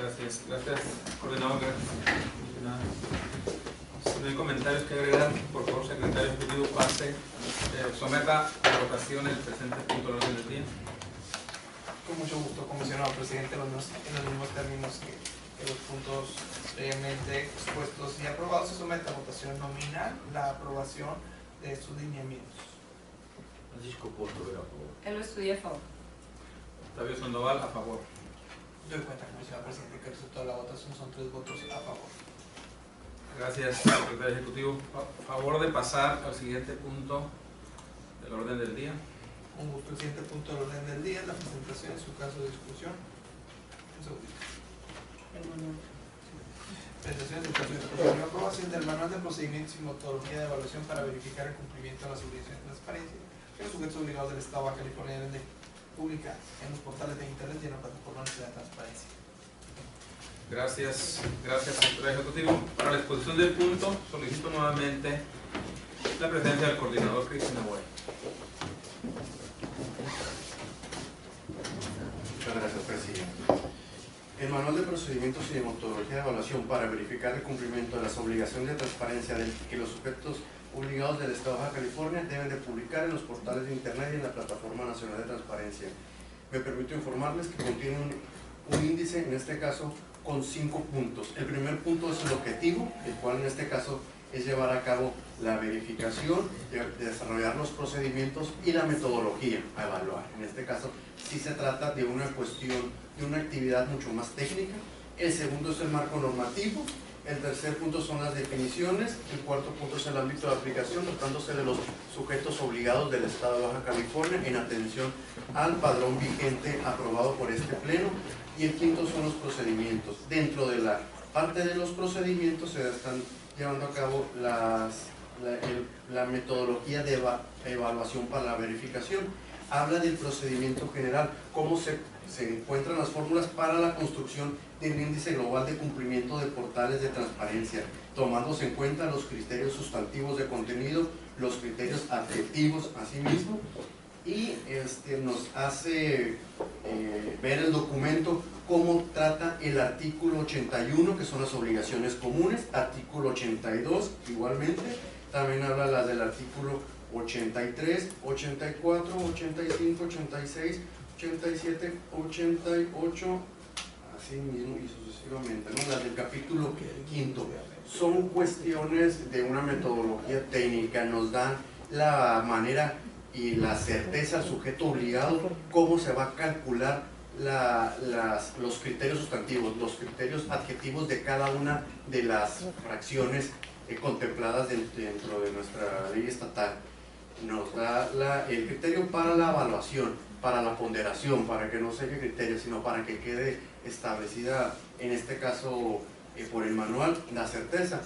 Gracias, coordinador, gracias. Si no hay comentarios que agregar, por favor, secretario ejecutivo, someta a votación el presente punto del orden del día. Con mucho gusto, comisionado presidente, en los mismos términos que los puntos previamente expuestos y aprobados, se somete a votación nominal la aprobación de sus lineamientos. Francisco Porto, a favor. Él lo estudia a favor. Octavio Sandoval, a favor. Doy cuenta, comisionado presidente, que el resultado de la votación son 3 votos a favor. Gracias, secretario ejecutivo. A favor de pasar al siguiente punto del orden del día. Un gusto, el siguiente punto del orden del día es la presentación en su caso de discusión. Un segundito. Presentación del caso de discusión y aprobación del manual de procedimientos y metodología de evaluación para verificar el cumplimiento de las obligaciones de transparencia que los sujetos obligados del Estado de Baja California deben de publicar en los portales de internet y en la plataforma nacional de transparencia. Gracias, secretario ejecutivo. Para la exposición del punto, solicito nuevamente la presencia del coordinador Cristian Aguay. Muchas gracias, presidente. El manual de procedimientos y de metodología de evaluación para verificar el cumplimiento de las obligaciones de transparencia que los sujetos obligados del Estado de Baja California deben de publicar en los portales de internet y en la plataforma nacional de transparencia. Me permito informarles que contiene un índice, en este caso, con 5 puntos. El primer punto es el objetivo, el cual en este caso es llevar a cabo la verificación, desarrollar los procedimientos y la metodología a evaluar. En este caso, sí se trata de una cuestión, de una actividad mucho más técnica. El segundo es el marco normativo. El tercer punto son las definiciones. El cuarto punto es el ámbito de aplicación, tratándose de los sujetos obligados del Estado de Baja California en atención al padrón vigente aprobado por este pleno. Y el quinto son los procedimientos. Dentro de la parte de los procedimientos se están llevando a cabo la metodología de evaluación para la verificación. Habla del procedimiento general, cómo se encuentran las fórmulas para la construcción del índice global de cumplimiento de portales de transparencia, tomándose en cuenta los criterios sustantivos de contenido, los criterios adjetivos asimismo, y nos hace ver el documento cómo trata el artículo 81, que son las obligaciones comunes, artículo 82 igualmente, también habla las del artículo 83, 84, 85, 86, 87, 88, así mismo y sucesivamente, ¿no? Las del capítulo quinto. Son cuestiones de una metodología técnica, nos dan la manera y la certeza al sujeto obligado, cómo se va a calcular los criterios sustantivos, los criterios adjetivos de cada una de las fracciones contempladas dentro de nuestra ley estatal. Nos da el criterio para la evaluación, para la ponderación, para que no sea el criterio, sino para que quede establecida, en este caso por el manual, la certeza.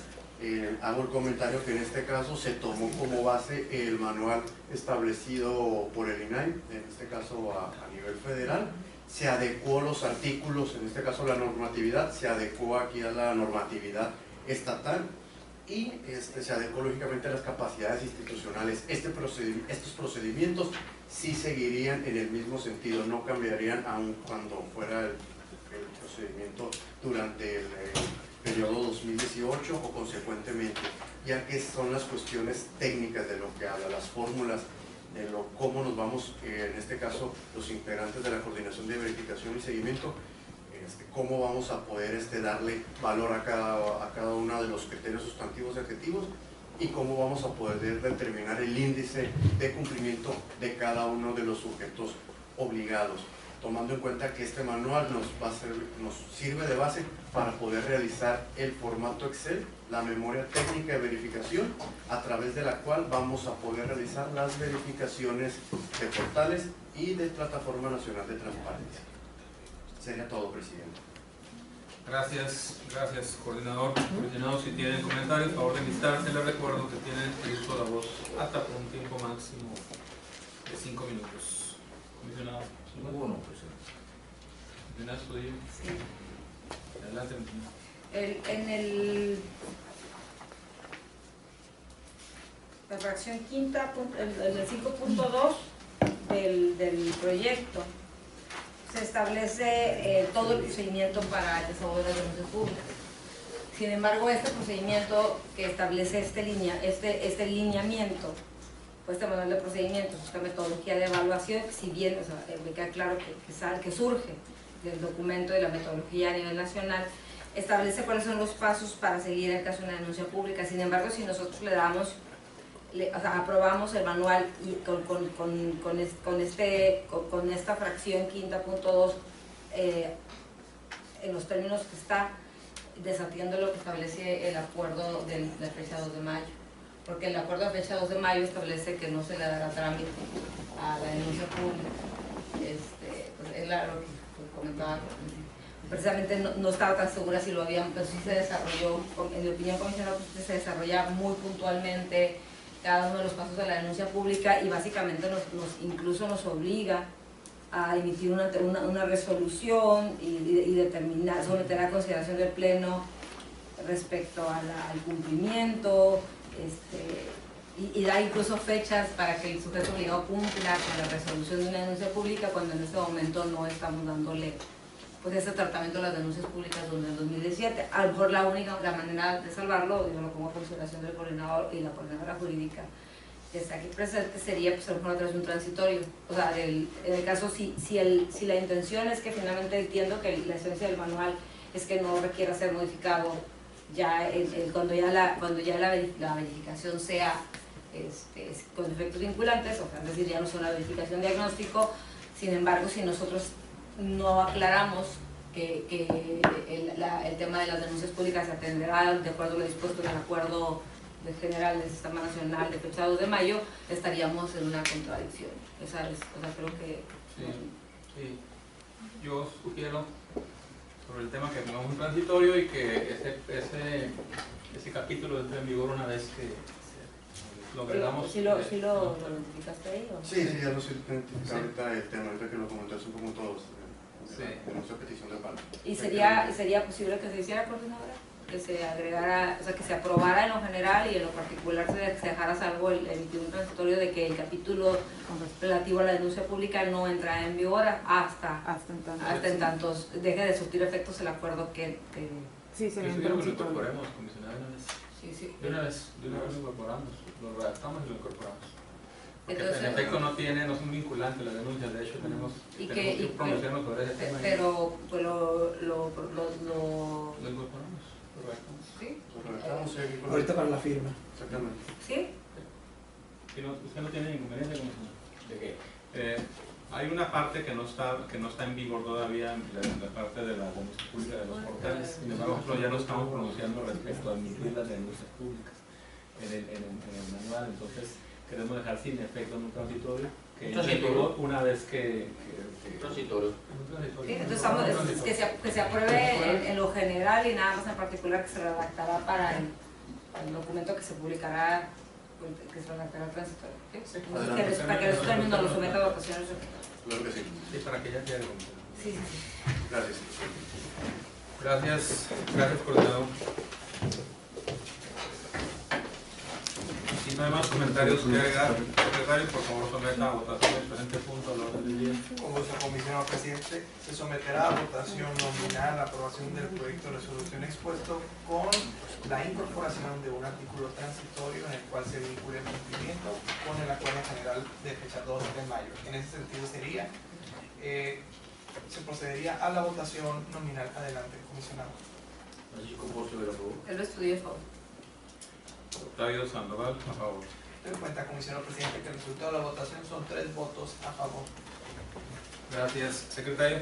Hago el comentario que en este caso se tomó como base el manual establecido por el INAI, en este caso a nivel federal. Se adecuó los artículos, en este caso la normatividad, se adecuó aquí a la normatividad estatal y se adecuó lógicamente a las capacidades institucionales. Estos procedimientos sí seguirían en el mismo sentido, no cambiarían aun cuando fuera el procedimiento durante el periodo 2018 o consecuentemente, ya que son las cuestiones técnicas de lo que habla, las fórmulas, de cómo nos vamos, en este caso los integrantes de la coordinación de verificación y seguimiento, cómo vamos a poder darle valor a cada uno de los criterios sustantivos y adjetivos y cómo vamos a poder determinar el índice de cumplimiento de cada uno de los sujetos obligados, tomando en cuenta que este manual nos sirve de base para poder realizar el formato Excel, la memoria técnica de verificación, a través de la cual vamos a poder realizar las verificaciones de portales y de Plataforma Nacional de Transparencia. Sería todo, presidente. Gracias, coordinador. Coordinador, si tienen comentarios, favor de invitarse. Les recuerdo que tienen el uso de la voz hasta por un tiempo máximo de 5 minutos. Comisionado. Ninguno, presidente. Sí. Adelante, En la fracción quinta, el 5.2 del proyecto, se establece todo el procedimiento para el desahogo de las denuncias públicas. Sin embargo, este procedimiento que establece este lineamiento, pues este manual de procedimientos, esta metodología de evaluación, si bien, o sea, me queda claro que surge del documento de la metodología a nivel nacional, establece cuáles son los pasos para seguir en caso de una denuncia pública. Sin embargo, si nosotros aprobamos el manual y con esta fracción quinta punto 2 en los términos que está, desatiendo lo que establece el acuerdo de la fecha 2 de mayo, porque el acuerdo de fecha 2 de mayo establece que no se le dará trámite a la denuncia pública. Pues es lo que comentaba. Precisamente no estaba tan segura si lo habían, pero sí se desarrolló, en mi opinión, comisionado, pues se desarrolla muy puntualmente cada uno de los pasos de la denuncia pública y básicamente incluso nos obliga a emitir una resolución y determinar, someter a consideración del Pleno respecto al cumplimiento, y da incluso fechas para que el sujeto obligado cumpla con la resolución de una denuncia pública, cuando en este momento no estamos dándole pues ese tratamiento a las denuncias públicas donde en 2017. A lo mejor la manera de salvarlo, yo lo pongo a consideración del coordinador y la coordinadora jurídica que está aquí presente, sería pues a lo mejor a través de un transitorio. O sea, en el caso si la intención es que finalmente entiendo que la esencia del manual es que no requiera ser modificado ya cuando ya la verificación sea con efectos vinculantes, o sea, es decir, ya no es una verificación diagnóstico. Sin embargo, si nosotros no aclaramos que el tema de las denuncias públicas se atenderá de acuerdo a lo dispuesto en el acuerdo general del Sistema Nacional de fecha 2 de mayo, estaríamos en una contradicción. Esa es, o sea, creo que... Sí. Yo sugiero sobre el tema que pongamos un transitorio y que ese capítulo entre en vigor una vez que lo agregamos. ¿Sí lo identificaste ahí? ¿O? Sí, ya lo sé identificar ahorita el tema, ahorita que lo comentaste un poco todos, de nuestra petición de parte. ¿Y sería posible que se hiciera, coordinadora? Que se agregara, o sea, que se aprobara en lo general y en lo particular se dejara salvo el un transitorio de que el capítulo relativo a la denuncia pública no entra en vigor hasta en tantos deje de surtir efectos el acuerdo que sí, se lo incorporemos, comisionada, de una vez. Sí. De una vez lo incorporamos, lo redactamos y lo incorporamos. Porque entonces, en efecto no es un vinculante la denuncia, de hecho tenemos que pronunciarnos sobre ese tema. Pero pues lo incorporamos, lo redactamos. Sí. Lo redactamos, ahorita para la firma. Exactamente. Sí. Usted no tiene inconveniente con eso. De que hay una parte que no está en vigor todavía, la parte de la denuncia pública de los portales. Sin embargo, nosotros ya no estamos pronunciando respecto a admitir las denuncias públicas en el manual. Entonces, queremos dejar sin efecto en un transitorio que entre en vigor una vez que transitorio. Sí, entonces que se apruebe en lo general y nada más en particular que se redactará para el documento que se publicará, que se redactará transitorio. ¿Sí? Para que los términos lo someta a votaciones. Claro que sí. Sí, para que ya quede. Sí. Gracias. Gracias, coordinador. Si no hay más comentarios que agregar, secretario, por favor someta a votación el presente punto al orden del día. Con gusto, comisionado presidente, se someterá a votación nominal la aprobación del proyecto de resolución expuesto con la incorporación de un artículo transitorio en el cual se vincule el cumplimiento con el acuerdo general de fecha 2 de mayo. En ese sentido se procedería a la votación nominal. Adelante, comisionado. Francisco Porto de la Favor. Él lo estudió, por favor. Octavio Sandoval, a favor. Ten en cuenta, comisionado presidente, que el resultado de la votación son 3 votos a favor. Gracias, secretario.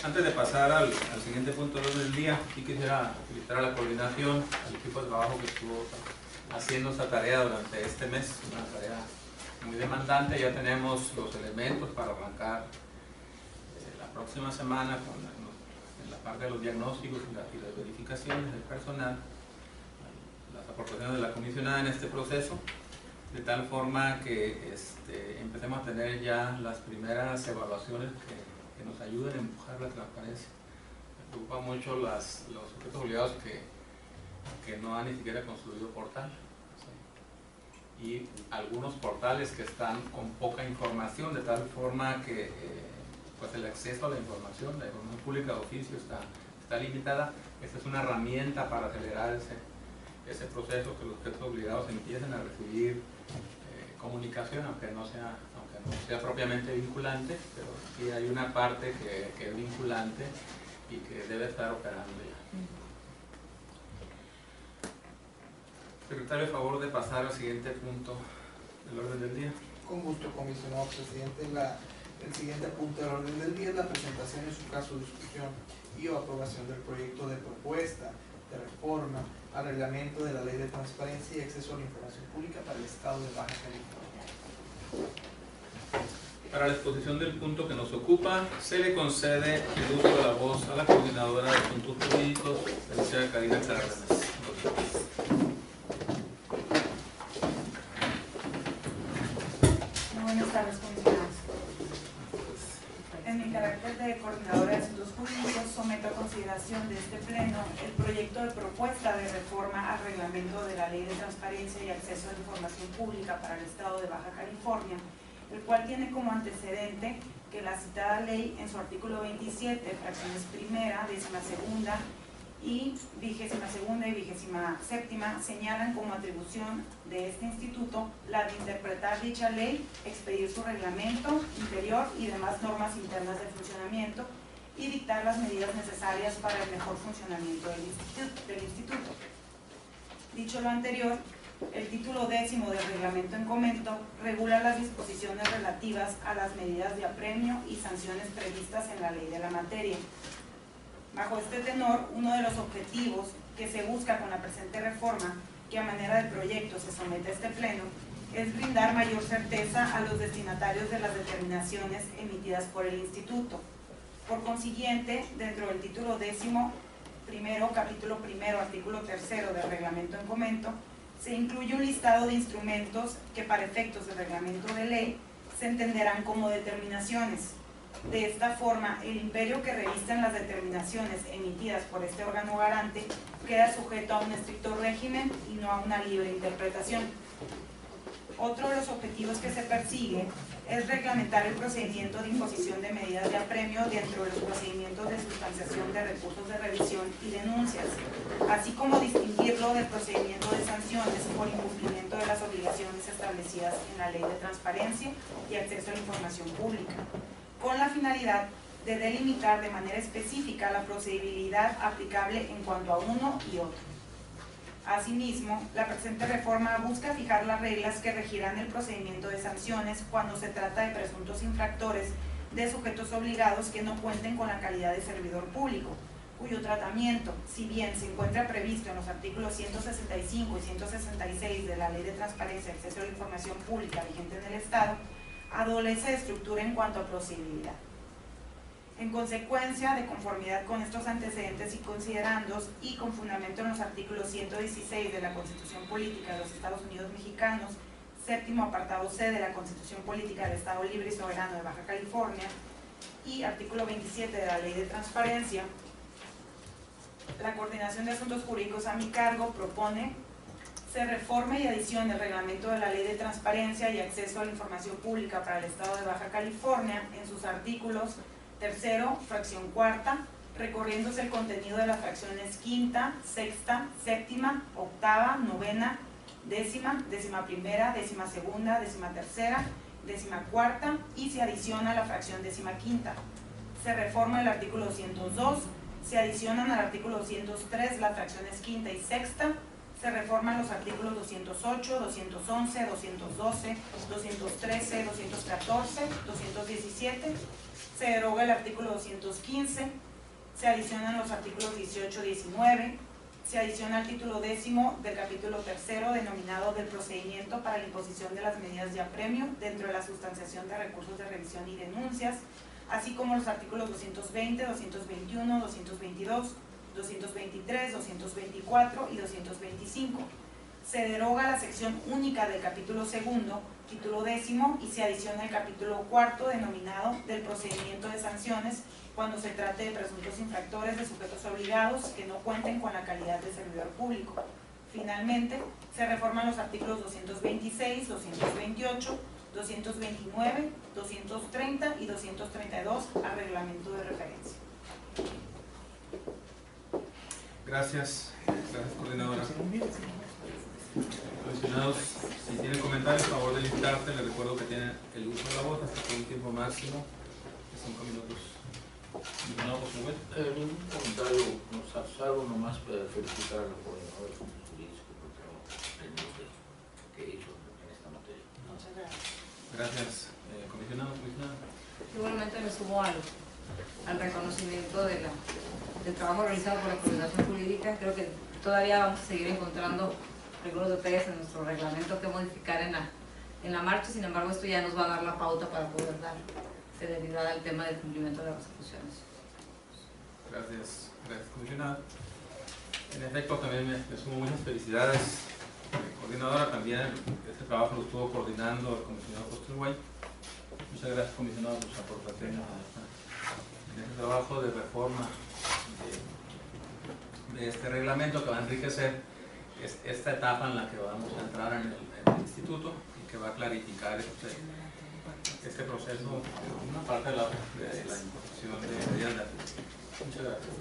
Antes de pasar al siguiente punto del día, sí quisiera felicitar a la coordinación, al equipo de trabajo que estuvo haciendo esta tarea durante este mes, una tarea muy demandante. Ya tenemos los elementos para arrancar la próxima semana en la parte de los diagnósticos y las verificaciones del personal, las aportaciones de la comisionada en este proceso, de tal forma que empecemos a tener ya las primeras evaluaciones que nos ayuden a empujar la transparencia. Me preocupa mucho los sujetos obligados que no han ni siquiera construido portal, ¿sí? Y algunos portales que están con poca información, de tal forma que pues el acceso a la información pública de oficio está está limitada. Esta es una herramienta para acelerar ese proceso, que los sujetos obligados empiecen a recibir comunicación, aunque no sea propiamente vinculante, pero sí hay una parte que es vinculante y que debe estar operando ya. Secretario, a favor de pasar al siguiente punto del orden del día. Con gusto, comisionado presidente. El siguiente punto del orden del día es la presentación, en su caso, discusión y o aprobación del proyecto de propuesta de reforma al reglamento de la Ley de Transparencia y Acceso a la Información Pública para el Estado de Baja California. Para la exposición del punto que nos ocupa, se le concede el uso de la voz a la coordinadora de asuntos jurídicos, la licenciada Karina Cárdenas. Buenas tardes, comisionados. En mi carácter de coordinadora de asuntos jurídicos, someto a consideración de este pleno el proyecto de propuesta de reforma al reglamento de la Ley de Transparencia y Acceso a la Información Pública para el Estado de Baja California, el cual tiene como antecedente que la citada ley en su artículo 27, fracciones primera, 12ª y 22ª y 27ª señalan como atribución de este instituto la de interpretar dicha ley, expedir su reglamento interior y demás normas internas de funcionamiento y dictar las medidas necesarias para el mejor funcionamiento del instituto. Dicho lo anterior, el título 10º del reglamento en comento regula las disposiciones relativas a las medidas de apremio y sanciones previstas en la ley de la materia. Bajo este tenor, uno de los objetivos que se busca con la presente reforma, que a manera de proyecto se somete a este pleno, es brindar mayor certeza a los destinatarios de las determinaciones emitidas por el Instituto. Por consiguiente, dentro del título 10º, capítulo 1, artículo 3 del reglamento en comento, se incluye un listado de instrumentos que para efectos del reglamento de ley se entenderán como determinaciones. De esta forma, el imperio que revisten las determinaciones emitidas por este órgano garante queda sujeto a un estricto régimen y no a una libre interpretación. Otro de los objetivos que se persigue es reglamentar el procedimiento de imposición de medidas de apremio dentro de los procedimientos de sustanciación de recursos de revisión y denuncias, así como distinguirlo del procedimiento de sanciones por incumplimiento de las obligaciones establecidas en la Ley de Transparencia y Acceso a la Información Pública, con la finalidad de delimitar de manera específica la procedibilidad aplicable en cuanto a uno y otro. Asimismo, la presente reforma busca fijar las reglas que regirán el procedimiento de sanciones cuando se trata de presuntos infractores de sujetos obligados que no cuenten con la calidad de servidor público, cuyo tratamiento, si bien se encuentra previsto en los artículos 165 y 166 de la Ley de Transparencia y Acceso a la Información Pública vigente en el Estado, adolece de estructura en cuanto a procedibilidad. En consecuencia, de conformidad con estos antecedentes y considerandos, y con fundamento en los artículos 116 de la Constitución Política de los Estados Unidos Mexicanos, séptimo apartado C de la Constitución Política del Estado Libre y Soberano de Baja California, y artículo 27 de la Ley de Transparencia, la Coordinación de Asuntos Jurídicos a mi cargo propone se reforme y adicione el reglamento de la Ley de Transparencia y Acceso a la Información Pública para el Estado de Baja California en sus artículos 3, fracción 4, recorriéndose el contenido de las fracciones 5, 6, 7, 8, 9, 10, 11, 12, 13, 14 y se adiciona la fracción 15. Se reforma el artículo 202, se adicionan al artículo 203 las fracciones 5 y 6, se reforman los artículos 208, 211, 212, 213, 214, 217, se deroga el artículo 215, se adicionan los artículos 18, 19, se adiciona el título 10º del capítulo 3 denominado del procedimiento para la imposición de las medidas de apremio dentro de la sustanciación de recursos de revisión y denuncias, así como los artículos 220, 221, 222, 223, 224 y 225. Se deroga la sección única del capítulo 2, título 10º, y se adiciona el capítulo 4 denominado del procedimiento de sanciones cuando se trate de presuntos infractores de sujetos obligados que no cuenten con la calidad de servidor público. Finalmente, se reforman los artículos 226, 228, 229, 230 y 232 al reglamento de referencia. Gracias. Gracias, coordinadora. Comisionados, si tienen comentarios, por favor de listarse. Les recuerdo que tienen el uso de la voz hasta por un tiempo máximo de 5 minutos. Comisionado Josué. Un comentario, salvo nomás para felicitar a la coordinadora de Asuntos Jurídicos por el trabajo que hizo en esta materia. Muchas gracias. Gracias, comisionado. Igualmente me sumo al reconocimiento del trabajo realizado por la Coordinación Jurídica. Creo que todavía vamos a seguir encontrando algunos detalles en nuestro reglamento que modificar en la marcha. Sin embargo, esto ya nos va a dar la pauta para poder dar celeridad al tema del cumplimiento de las resoluciones. Gracias, comisionado. En efecto, también me sumo muchas felicidades. Coordinadora, también este trabajo lo estuvo coordinando el comisionado Costellway. Muchas gracias, comisionado, por sus aportaciones en este trabajo de reforma de este reglamento que va a enriquecer esta etapa en la que vamos a entrar en el instituto y que va a clarificar este proceso, una parte de la imposición de medidas de aplicación. Muchas gracias.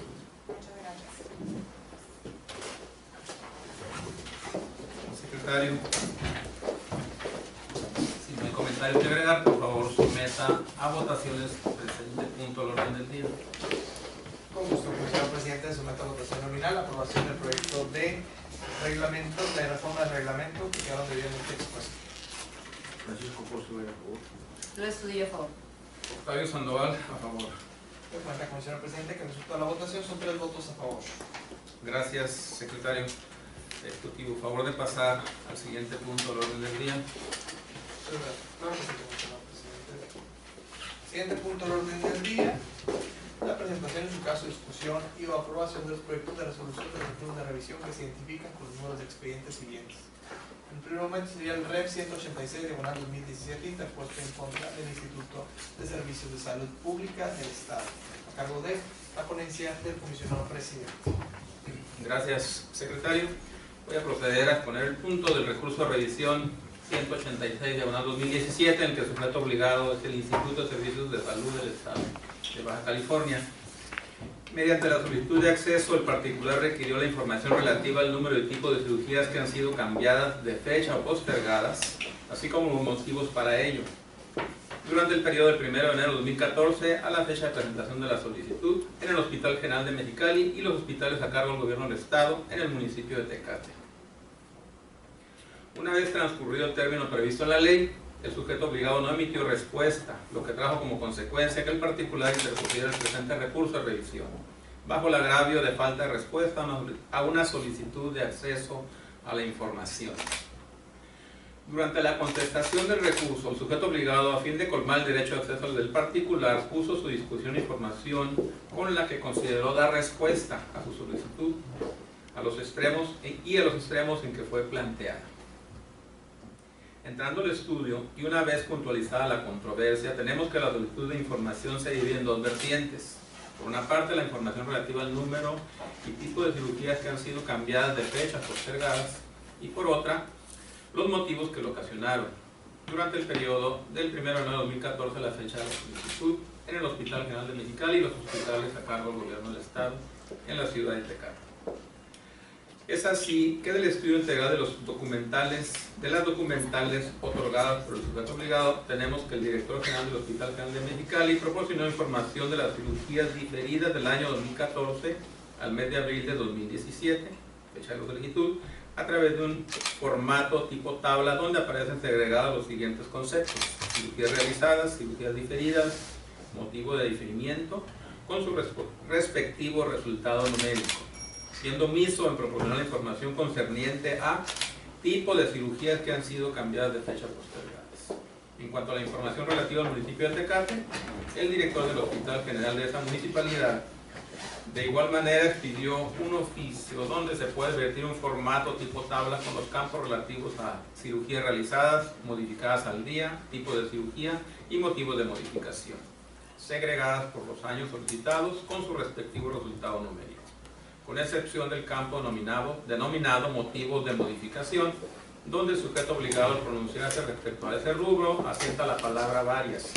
Muchas gracias. Secretario, si no hay comentarios que agregar, por favor someta a votaciones el presente punto al orden del día. Con gusto, comisionado presidente, someto a votación nominal la aprobación del proyecto de reglamento, de reforma del reglamento que quedaron debidamente expuestos. Francisco Porcio, a favor. Lo estudio a favor. Octavio Sandoval, a favor. De cuenta, comisionado presidente, que el resultado de la votación son 3 votos a favor. Gracias, secretario ejecutivo. Favor de pasar al siguiente punto al orden del día. Claro que sí, comisionado presidente. Siguiente punto al orden del día. La presentación, en su caso, discusión y o aprobación de los proyectos de resolución de los artículos de revisión que se identifican con los números de expedientes siguientes. En primer momento sería el REP 186/2017, interpuesto en contra del Instituto de Servicios de Salud Pública del Estado, a cargo de la ponencia del comisionado presidente. Gracias, secretario. Voy a proceder a exponer el punto del recurso de revisión 186/2017, en el que el sujeto obligado es el Instituto de Servicios de Salud del Estado de Baja California. Mediante la solicitud de acceso, el particular requirió la información relativa al número y tipo de cirugías que han sido cambiadas de fecha o postergadas, así como los motivos para ello, durante el periodo del 1 de enero de 2014 a la fecha de presentación de la solicitud en el Hospital General de Mexicali y los hospitales a cargo del Gobierno del Estado en el municipio de Tecate. Una vez transcurrido el término previsto en la ley, el sujeto obligado no emitió respuesta, lo que trajo como consecuencia que el particular interpusiera el presente recurso de revisión, bajo el agravio de falta de respuesta a una solicitud de acceso a la información. Durante la contestación del recurso, el sujeto obligado, a fin de colmar el derecho de acceso del particular, puso a su discusión información con la que consideró dar respuesta a su solicitud, a los extremos en que fue planteada. Entrando al estudio y una vez puntualizada la controversia, tenemos que la solicitud de información se divide en 2 vertientes. Por una parte, la información relativa al número y tipo de cirugías que han sido cambiadas de fechas postergadas, y por otra, los motivos que lo ocasionaron durante el periodo del 1 de enero de 2014 a la fecha de la solicitud en el Hospital General de Mexicali y los hospitales a cargo del Gobierno del Estado en la ciudad de Tecate. Es así que del estudio integral de las documentales otorgadas por el sujeto obligado, tenemos que el director general del Hospital General de Mexicali proporcionó información de las cirugías diferidas del año 2014 al mes de abril de 2017, fecha de la solicitud, a través de un formato tipo tabla donde aparecen segregados los siguientes conceptos: cirugías realizadas, cirugías diferidas, motivo de diferimiento, con su respectivo resultado numérico, siendo omiso en proporcionar la información concerniente a tipo de cirugías que han sido cambiadas de fecha postergadas. En cuanto a la información relativa al municipio de Tecate, el director del Hospital General de esa municipalidad de igual manera expidió un oficio donde se puede vertir un formato tipo tabla con los campos relativos a cirugías realizadas, modificadas al día, tipo de cirugía y motivos de modificación, segregadas por los años solicitados con su respectivo resultado numérico, con excepción del campo denominado motivos de modificación, donde el sujeto obligado al pronunciarse respecto a ese rubro asienta la palabra varias,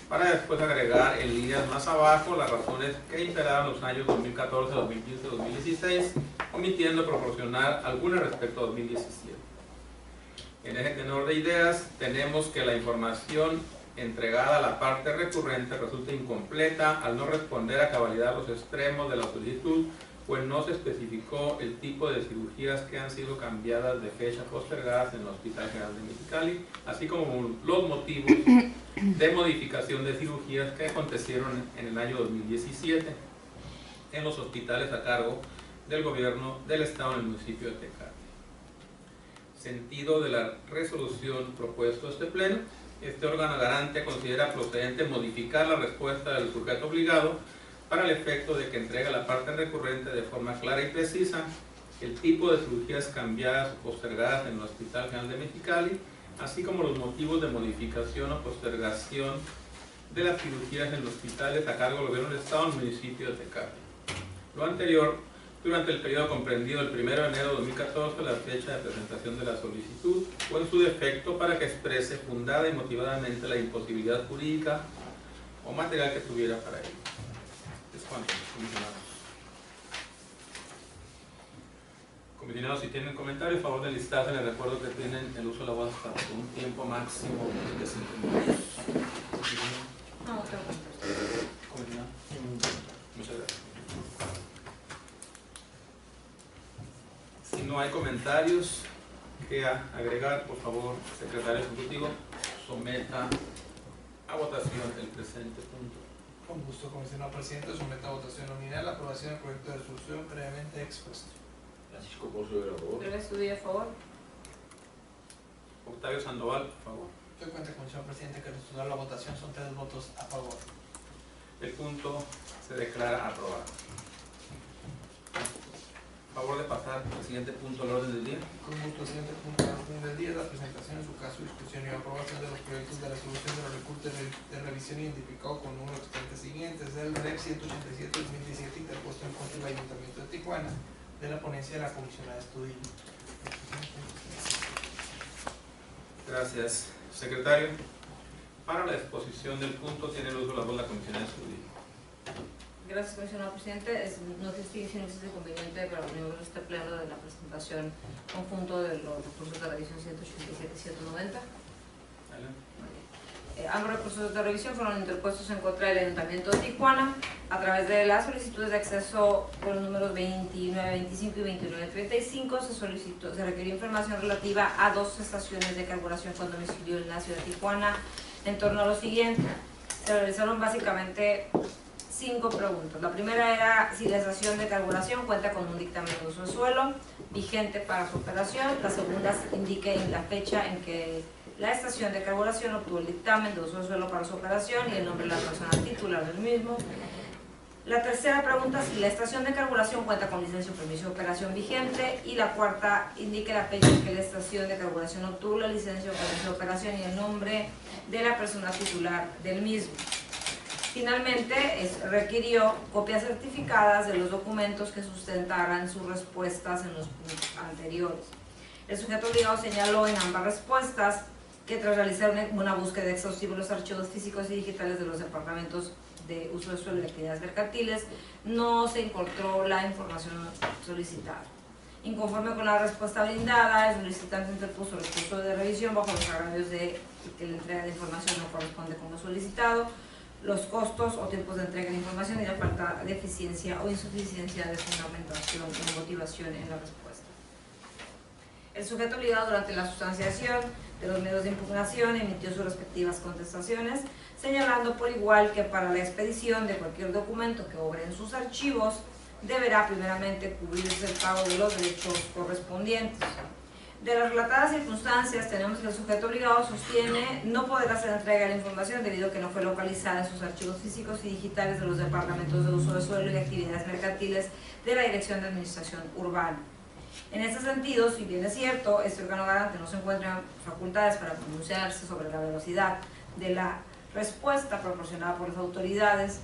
para después agregar en líneas más abajo las razones que imperaron los años 2014, 2015, 2016, omitiendo proporcionar algunas respecto a 2017. En ese tenor de ideas, tenemos que la información entregada a la parte recurrente resulta incompleta al no responder a cabalidad los extremos de la solicitud, pues no se especificó el tipo de cirugías que han sido cambiadas de fecha postergadas en el Hospital General de Mexicali, así como los motivos de modificación de cirugías que acontecieron en el año 2017 en los hospitales a cargo del gobierno del estado en el municipio de Tecate. Sentido de la resolución propuesto a este pleno: este órgano garante considera procedente modificar la respuesta del sujeto obligado para el efecto de que entregue a la parte recurrente de forma clara y precisa el tipo de cirugías cambiadas o postergadas en el Hospital General de Mexicali, así como los motivos de modificación o postergación de las cirugías en los hospitales a cargo del gobierno del estado en el municipio de Tecate. Lo anterior, durante el periodo comprendido del 1 de enero de 2014, la fecha de presentación de la solicitud, o en su defecto para que exprese fundada y motivadamente la imposibilidad jurídica o material que tuviera para ello. Es cuanto, comisionados. Comisionados, si tienen comentarios, a favor de listarse, les recuerdo que tienen el uso de la voz hasta un tiempo máximo de 5 minutos. No, tengo Comisionado. Muchas gracias. Si no hay comentarios que agregar, por favor, secretario ejecutivo, someta a votación el presente punto. Con gusto, comisionado presidente, someta a votación nominal la aprobación del proyecto de resolución previamente expuesto. Francisco Pozo de la Favor. Breve estudio a favor. Octavio Sandoval, por favor. Doy cuenta, comisionado presidente, que al resultar la votación son 3 votos a favor. El punto se declara aprobado. Favor de pasar al siguiente punto del orden del día. Con gusto, siguiente punto del orden del día, la presentación en su caso, discusión y aprobación de los proyectos de resolución de los recursos de revisión identificado con número expedientes siguientes: del REP 187-2017 interpuesto en contra del Ayuntamiento de Tijuana, de la ponencia de la comisionada Estudillo. Gracias, secretario. Para la exposición del punto tiene el uso de la voz la comisionada Estudillo. Gracias, comisionado presidente. No sé si existe conveniente para los miembros de este pleno de la presentación conjunto de los recursos de revisión 187 y 190. Ambos recursos de revisión fueron interpuestos en contra del Ayuntamiento de Tijuana a través de las solicitudes de acceso por los números 2925 y 2935. Se requirió información relativa a 2 estaciones de carburación con domicilio en la ciudad de Tijuana en torno a lo siguiente. Se realizaron básicamente 5 preguntas. La primera era si la estación de carburación cuenta con un dictamen de uso de suelo vigente para su operación. La segunda indique la fecha en que la estación de carburación obtuvo el dictamen de uso de suelo para su operación y el nombre de la persona titular del mismo. La tercera pregunta, si la estación de carburación cuenta con licencia o permiso de operación vigente. Y la cuarta, indique la fecha en que la estación de carburación obtuvo la licencia o permiso de operación y el nombre de la persona titular del mismo. Finalmente, requirió copias certificadas de los documentos que sustentaran sus respuestas en los puntos anteriores. El sujeto obligado señaló en ambas respuestas que tras realizar una búsqueda exhaustiva en los archivos físicos y digitales de los departamentos de uso de suelo y actividades mercantiles, no se encontró la información solicitada. Inconforme con la respuesta brindada, el solicitante interpuso recurso de revisión bajo los agravios de que la entrega de información no corresponde con lo solicitado, los costos o tiempos de entrega de información y la falta de eficiencia o insuficiencia de fundamentación o motivación en la respuesta. El sujeto obligado durante la sustanciación de los medios de impugnación emitió sus respectivas contestaciones, señalando por igual que para la expedición de cualquier documento que obre en sus archivos deberá primeramente cubrirse el pago de los derechos correspondientes. De las relatadas circunstancias, tenemos que el sujeto obligado sostiene no poder hacer entrega de la información debido a que no fue localizada en sus archivos físicos y digitales de los departamentos de uso de suelo y de actividades mercantiles de la Dirección de Administración Urbana. En este sentido, si bien es cierto, este órgano garante no se encuentra en facultades para pronunciarse sobre la velocidad de la respuesta proporcionada por las autoridades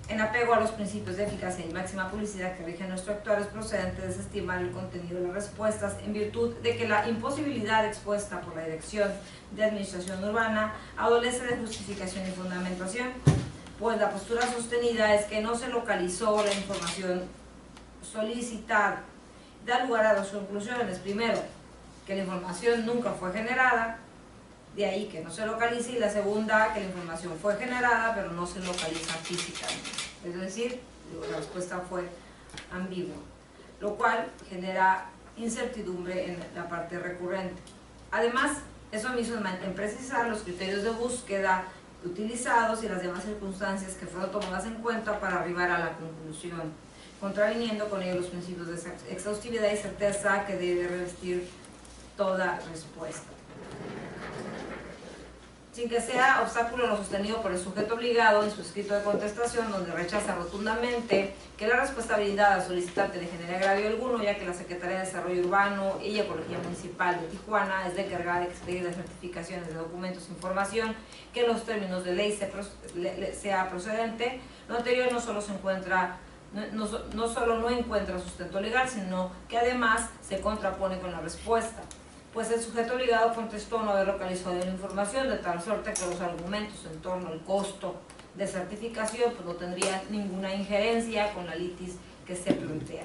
En apego a los principios de eficacia y máxima publicidad que rigen nuestro actuar, es procedente desestimar el contenido de las respuestas en virtud de que la imposibilidad expuesta por la Dirección de Administración Urbana adolece de justificación y fundamentación, pues la postura sostenida es que no se localizó la información solicitada. Da lugar a dos conclusiones. Primero, que la información nunca fue generada, de ahí que no se localice, y la segunda, que la información fue generada pero no se localiza físicamente. Es decir, la respuesta fue ambigua, lo cual genera incertidumbre en la parte recurrente. Además, es omiso en precisar los criterios de búsqueda utilizados y las demás circunstancias que fueron tomadas en cuenta para arribar a la conclusión, contraviniendo con ello los principios de exhaustividad y certeza que debe revestir toda respuesta. Sin que sea obstáculo lo sostenido por el sujeto obligado en su escrito de contestación, donde rechaza rotundamente que la respuesta brindada al solicitante le genere agravio alguno, ya que la Secretaría de Desarrollo Urbano y Ecología Municipal de Tijuana es la encargada de expedir las certificaciones de documentos e información que en los términos de ley sea procedente. Lo anterior no solo no encuentra sustento legal, sino que además se contrapone con la respuesta, pues el sujeto obligado contestó no haber localizado la información, de tal suerte que los argumentos en torno al costo de certificación pues no tendrían ninguna injerencia con la litis que se plantea.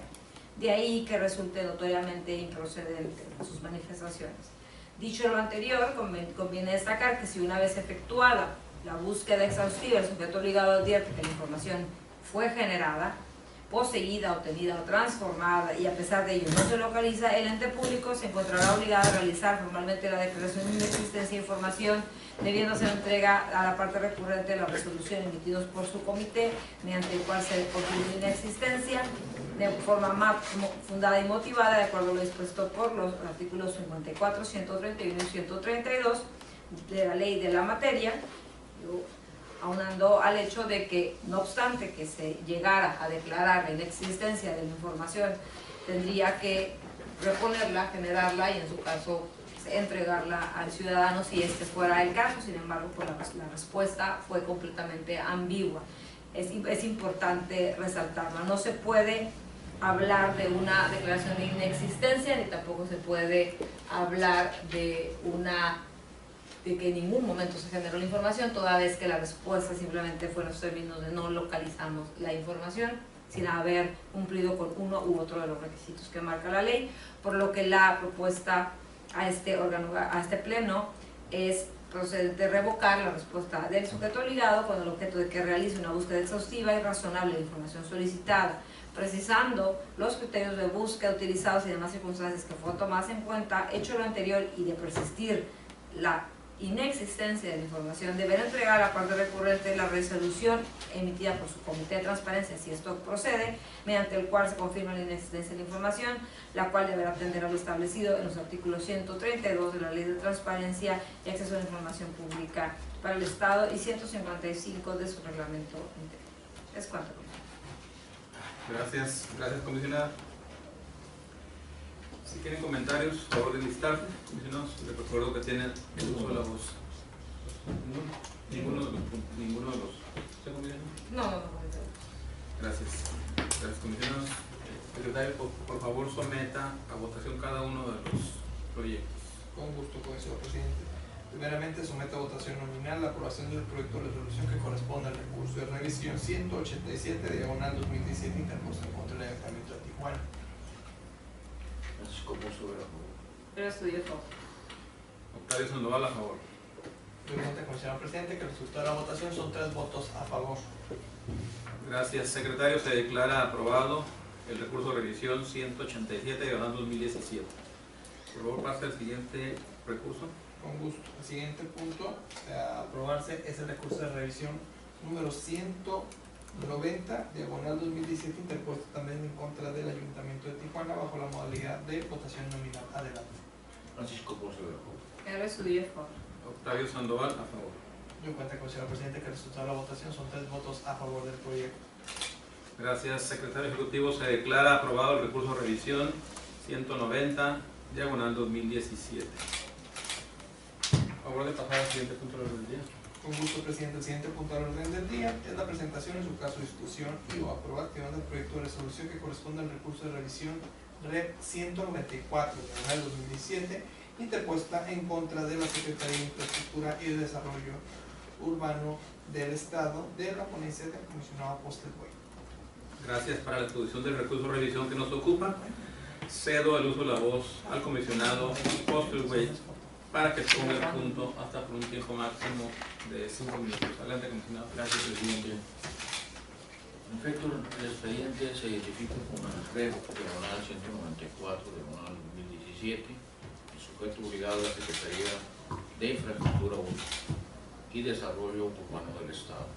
De ahí que resulte notoriamente improcedente sus manifestaciones. Dicho lo anterior, conviene destacar que si una vez efectuada la búsqueda exhaustiva, el sujeto obligado advierte que la información fue generada, poseída, obtenida o transformada, y a pesar de ello no se localiza, el ente público se encontrará obligado a realizar formalmente la declaración de inexistencia de información, debiendo hacer entrega a la parte recurrente de la resolución emitidos por su comité, mediante el cual se confirma la inexistencia de forma fundada y motivada, de acuerdo a lo dispuesto por los artículos 54, 131 y 132 de la ley de la materia, aunando al hecho de que, no obstante que se llegara a declarar la inexistencia de la información, tendría que reponerla, generarla y en su caso entregarla al ciudadano si este fuera el caso. Sin embargo, pues la respuesta fue completamente ambigua. Es importante resaltarla. No se puede hablar de una declaración de inexistencia, ni tampoco se puede hablar de que en ningún momento se generó la información, toda vez que la respuesta simplemente fue en los términos de no localizamos la información, sin haber cumplido con uno u otro de los requisitos que marca la ley, por lo que la propuesta a este pleno es procedente revocar la respuesta del sujeto obligado con el objeto de que realice una búsqueda exhaustiva y razonable de información solicitada, precisando los criterios de búsqueda utilizados y demás circunstancias que fueron tomadas en cuenta. Hecho lo anterior y de persistir la inexistencia de la información, deberá entregar a la parte recurrente la resolución emitida por su comité de transparencia, si esto procede, mediante el cual se confirma la inexistencia de la información, la cual deberá atender a lo establecido en los artículos 132 de la Ley de Transparencia y Acceso a la Información Pública para el Estado y 155 de su reglamento interior. Es cuanto. Gracias, comisionada. Si tienen comentarios, por favor de listar. Comisionados, les recuerdo que tienen el uso de la voz. Ninguno de los. ¿Usted, comisionado? No. Gracias, comisionados. Secretario, por favor someta a votación cada uno de los proyectos. Con gusto, señor presidente. Primeramente, someto a votación nominal la aprobación del proyecto de resolución que corresponde al recurso de revisión 187/2017 interpuesto contra el Ayuntamiento de Tijuana. Francisco Pozo Vera, por favor. Pero estudio todo. Octavio Sandoval, a favor. Doy cuenta, señor presidente, que el resultado de la votación son 3 votos a favor. Gracias, secretario. Se declara aprobado el recurso de revisión 187/2017. Por favor, pase al siguiente recurso. Con gusto. El siguiente punto a aprobarse es el recurso de revisión número 190/2017 interpuesto también en contra del Ayuntamiento de Tijuana bajo la modalidad de votación nominal. Adelante. Francisco Pozo Vera, por favor. Pero estudio a favor. Octavio Sandoval, a favor. Doy cuenta, señor presidente, que el resultado de la votación son 3 votos a favor del proyecto. Gracias, secretario ejecutivo. Se declara aprobado el recurso de revisión 190/2017. A favor de pasar al siguiente punto de la día. Con gusto, presidente. El siguiente punto al orden del día es la presentación, en su caso discusión y o aprobación del proyecto de resolución que corresponde al recurso de revisión REP 194 de 2017, interpuesta en contra de la Secretaría de Infraestructura y de Desarrollo Urbano del Estado, de la ponencia del comisionado Postelway. Gracias. Para la exposición del recurso de revisión que nos ocupa, cedo el uso de la voz al comisionado Postelway para que tome el punto hasta por un tiempo máximo de 5 minutos. Adelante, comisionado. Gracias, presidente. En efecto, el expediente se identifica como el REP diagonal 194 diagonal 2017, el sujeto obligado a la Secretaría de Infraestructura y Desarrollo Urbano del Estado.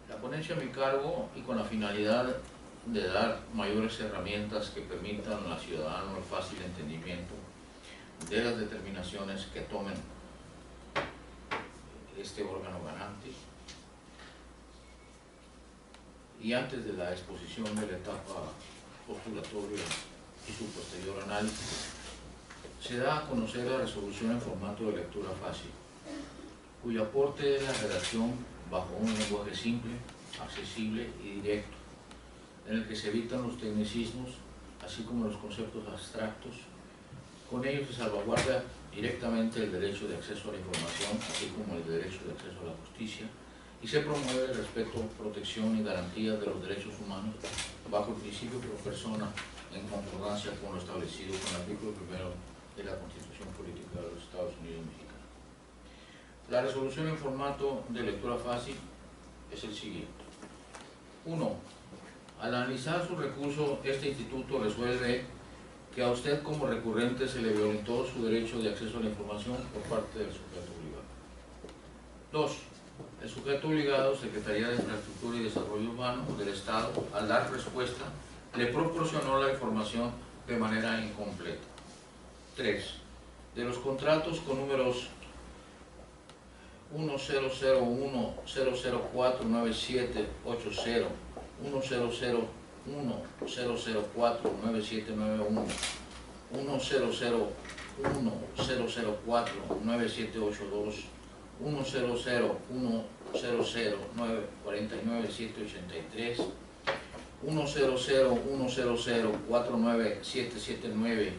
La ponencia a mi cargo, y con la finalidad de dar mayores herramientas que permitan al ciudadano el fácil entendimiento de las determinaciones que tomen este órgano garante, y antes de la exposición de la etapa postulatoria y su posterior análisis, se da a conocer la resolución en formato de lectura fácil, cuyo aporte es la redacción bajo un lenguaje simple, accesible y directo, en el que se evitan los tecnicismos, así como los conceptos abstractos. Con ello se salvaguarda directamente el derecho de acceso a la información, así como el derecho de acceso a la justicia, y se promueve el respeto, protección y garantía de los derechos humanos bajo el principio pro persona, en concordancia con lo establecido con el artículo 1 de la Constitución Política de los Estados Unidos Mexicanos. La resolución en formato de lectura fácil es el siguiente. 1. Al analizar su recurso, este instituto resuelve que a usted como recurrente se le violentó su derecho de acceso a la información por parte del sujeto obligado. 2. El sujeto obligado, Secretaría de Infraestructura y Desarrollo Urbano del Estado, al dar respuesta, le proporcionó la información de manera incompleta. 3. De los contratos con números 1001-004-9780, 1001-004-9791, 1001-004-9782, 100-100-949-783, 100-100-49779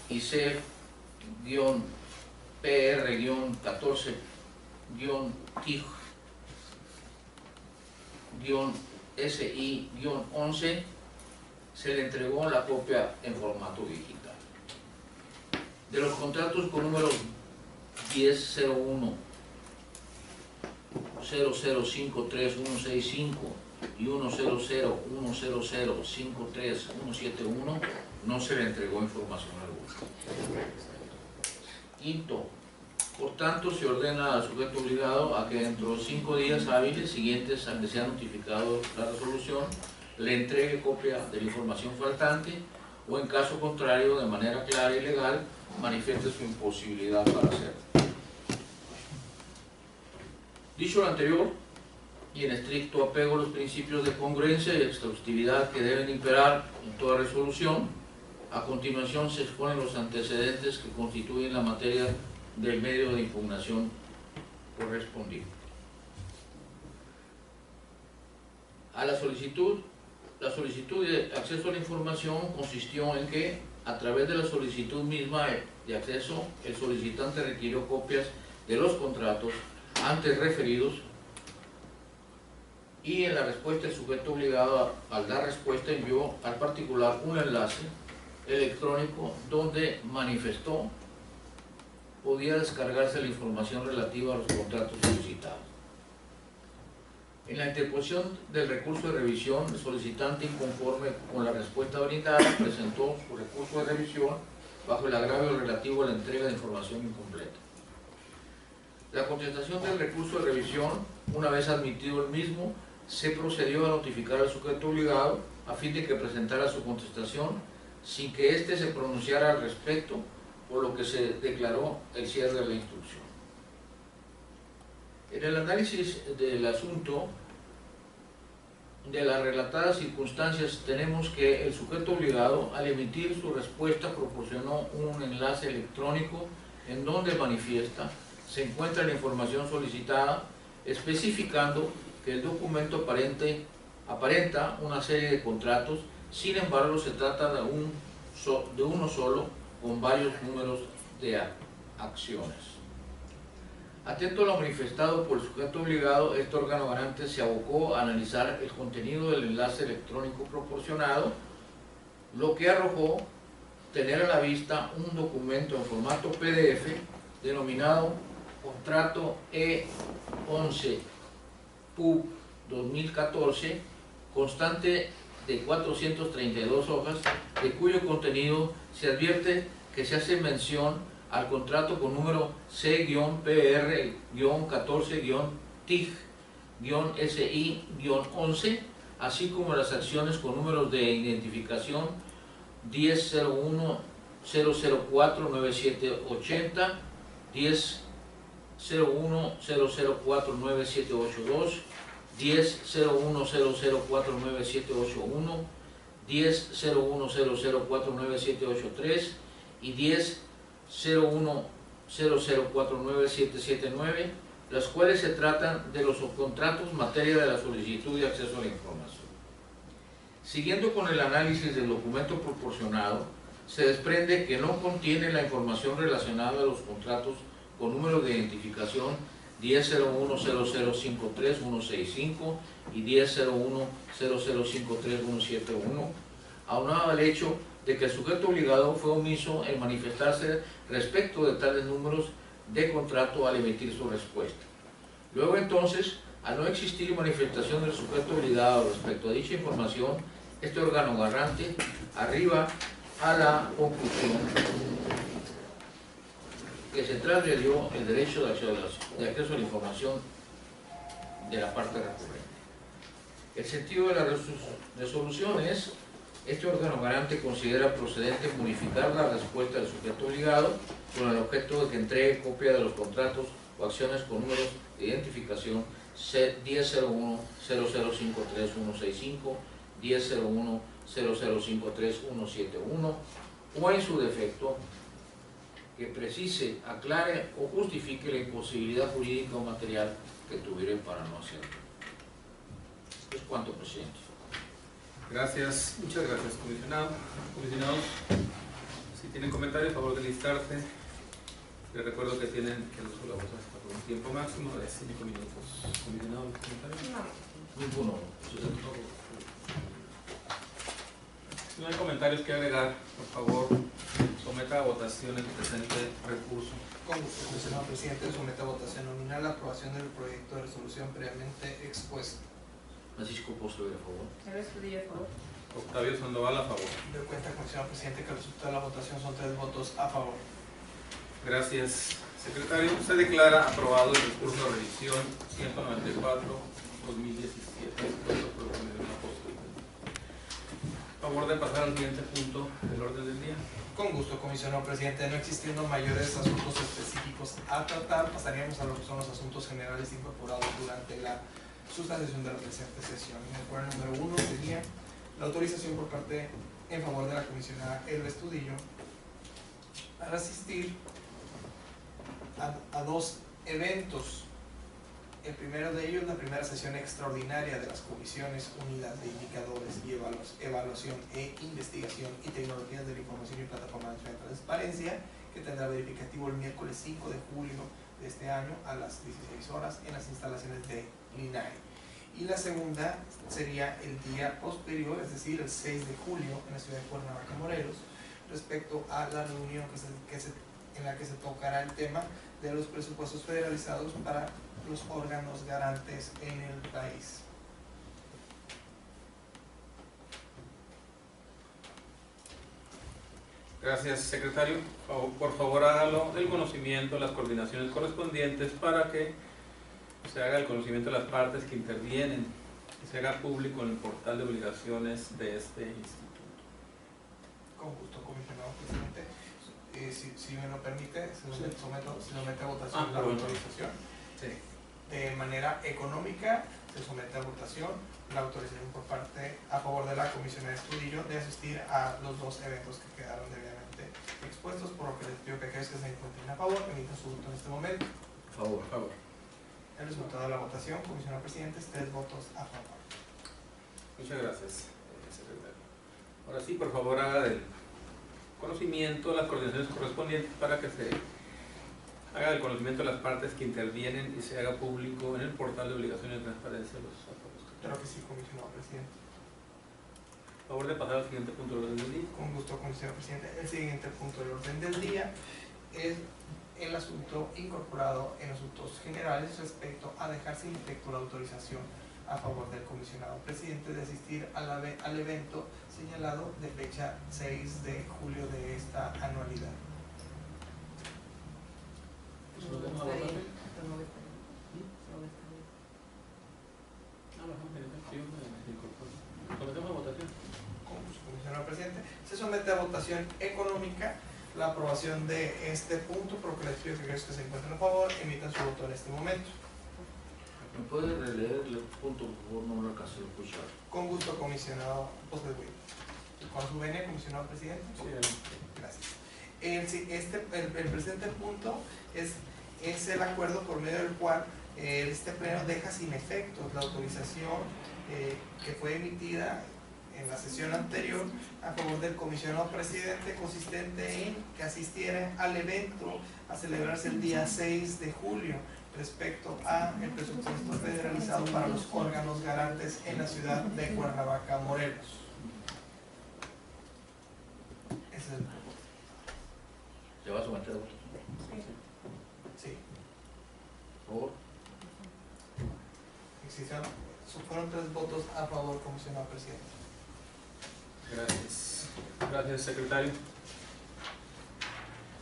y CEF-PR-TIG-SI-11 se le entregó la copia en formato digital. De los contratos con números 1001 0053165 y 100-100-53171 no se le entregó información alguna. Quinto, por tanto se ordena al sujeto obligado a que dentro de 5 días hábiles siguientes al que sea notificado la resolución le entregue copia de la información faltante, o en caso contrario, de manera clara y legal, manifieste su imposibilidad para hacerlo. Dicho lo anterior, y en estricto apego a los principios de congruencia y exhaustividad que deben imperar en toda resolución, a continuación se exponen los antecedentes que constituyen la materia del medio de impugnación correspondiente. A la solicitud de acceso a la información consistió en que, a través de la solicitud misma de acceso, el solicitante requirió copias de los contratos antes referidos, y en la respuesta el sujeto obligado, al dar respuesta, envió al particular un enlace electrónico donde manifestó podía descargarse la información relativa a los contratos solicitados. En la interposición del recurso de revisión, el solicitante, inconforme con la respuesta brindada, presentó su recurso de revisión bajo el agravio relativo a la entrega de información incompleta. La contestación del recurso de revisión, una vez admitido el mismo, se procedió a notificar al sujeto obligado a fin de que presentara su contestación sin que éste se pronunciara al respecto, por lo que se declaró el cierre de la instrucción. En el análisis del asunto, de las relatadas circunstancias, tenemos que el sujeto obligado, al emitir su respuesta, proporcionó un enlace electrónico en donde manifiesta se encuentra la información solicitada, especificando que el documento aparenta una serie de contratos. Sin embargo, se trata de uno solo con varios números de acciones. Atento a lo manifestado por el sujeto obligado, este órgano garante se abocó a analizar el contenido del enlace electrónico proporcionado, lo que arrojó tener a la vista un documento en formato PDF denominado Contrato E11 PUB 2014, constante de 432 hojas, de cuyo contenido se advierte que se hace mención al contrato con número C-PR-TIG-SI-11, así como las acciones con números de identificación 10-01-004-9780, 10-01-004-9782, 10-01-004-9781, 10-01-004-9783 y 10-01-004-9779, las cuales se tratan de los subcontratos en materia de la solicitud de acceso a la información. Siguiendo con el análisis del documento proporcionado, se desprende que no contiene la información relacionada a los contratos con número de identificación 10-01-0053-165 y 10-01-0053-171, aunado al hecho de que el sujeto obligado fue omiso en manifestarse respecto de tales números de contrato al emitir su respuesta. Luego entonces, al no existir manifestación del sujeto obligado respecto a dicha información, este órgano garante arriba a la conclusión que se transgredió el derecho de acceso a la información de la parte recurrente. El sentido de la resolución es: este órgano garante considera procedente modificar la respuesta del sujeto obligado con el objeto de que entregue copia de los contratos o acciones con números de identificación 10-01-0053-165, 10-01-0053-171, o en su defecto que precise, aclare o justifique la imposibilidad jurídica o material que tuviera para no hacerlo. Es cuanto, presidente. Gracias, muchas gracias, comisionado. Comisionados, si tienen comentarios, a favor de listarse. Les recuerdo que tienen el uso de la voz hasta por un tiempo máximo de 5 minutos. Comisionado, ¿comentarios? Ninguno. Si no hay comentarios que agregar, por favor, someta a votación el presente recurso. Con gusto, comisionado presidente, somete a votación nominal la aprobación del proyecto de resolución previamente expuesto. Francisco Pozo, a favor. Carlos Trujillo, a favor. Octavio Sandoval, a favor. De cuenta, comisionado presidente, que el resultado de la votación son 3 votos a favor. Gracias, secretario. Se declara aprobado el recurso de revisión 194-2017. A favor de pasar al siguiente punto del orden del día. Con gusto, comisionado presidente. No existiendo mayores asuntos específicos a tratar, pasaríamos a lo que son los asuntos generales incorporados durante la sustanciación de la presente sesión. En el cual el número 1 sería la autorización por parte en favor de la comisionada Elba Estudillo para asistir a 2 eventos. El primero de ellos, la primera sesión extraordinaria de las Comisiones Unidas de Indicadores y Evaluación e Investigación y Tecnologías de la Información y Plataformas de Transparencia, que tendrá verificativo el miércoles 5 de julio de este año a las 16 horas en las instalaciones de INAI. Y la segunda sería el día posterior, es decir, el 6 de julio en la ciudad de Cuernavaca, Morelos, respecto a la reunión en la que se tocará el tema de los presupuestos federalizados para los órganos garantes en el país. Gracias, secretario. Por favor, hágalo del conocimiento de las coordinaciones correspondientes para que se haga el conocimiento de las partes que intervienen y se haga público en el portal de obligaciones de este instituto. Con gusto, comisionado presidente. Si me lo permite, se somete a votación la autorización. Sí. De manera económica, se somete a votación la autorización por parte a favor de la Comisión de Estudillo de asistir a los 2 eventos que quedaron debidamente expuestos, por lo que les pido que aquellos que se encuentren a favor emitan su voto en este momento. favor. Por favor. El resultado de la votación, comisionado presidente, 3 votos a favor. Muchas gracias, secretario. Ahora sí, por favor, haga del conocimiento las coordinaciones correspondientes para que se haga el conocimiento de las partes que intervienen y se haga público en el portal de obligaciones de transparencia de los acuerdos. Claro que sí, comisionado presidente. Por favor de pasar al siguiente punto del orden del día. Con gusto, comisionado presidente. El siguiente punto del orden del día es el asunto incorporado en asuntos generales respecto a dejar sin efecto la autorización a favor del comisionado presidente de asistir al evento señalado de fecha 6 de julio de esta anualidad. Pues nos vemos a votar. Sometemos a votación. Con gusto, comisionado presidente. Se somete a votación económica la aprobación de este punto, por lo que les pido que aquellos que se encuentren a favor emitan su voto en este momento. ¿Me puede releer el punto, por favor? No lo alcancé a escuchar. Con gusto, comisionado Oswald. Con su venia, comisionado presidente. Gracias. El presente punto es el acuerdo por medio del cual este pleno deja sin efecto la autorización que fue emitida en la sesión anterior a favor del comisionado presidente, consistente en que asistiera al evento a celebrarse el día 6 de julio respecto a el presupuesto federalizado para los órganos garantes en la ciudad de Cuernavaca, Morelos. Ese es el punto. ¿Se va a someter a voto? Sí. Por favor. Fueron 3 votos a favor, comisionado presidente. Gracias. Gracias, secretario.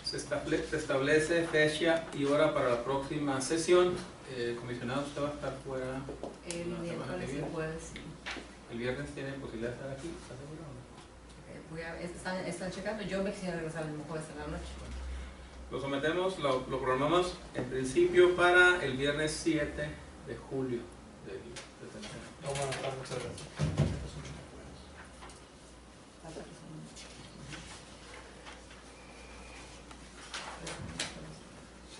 Se establece fecha y hora para la próxima sesión. Comisionado, usted va a estar fuera El la semana que miércoles y viene. jueves, sí. ¿El viernes tiene posibilidad de estar aquí? ¿Está seguro o no? Están checando. Yo me quisiera regresar el mismo jueves en la noche. Lo sometemos, lo programamos en principio para el viernes 7 de julio del este año. Vamos a estar, muchas gracias.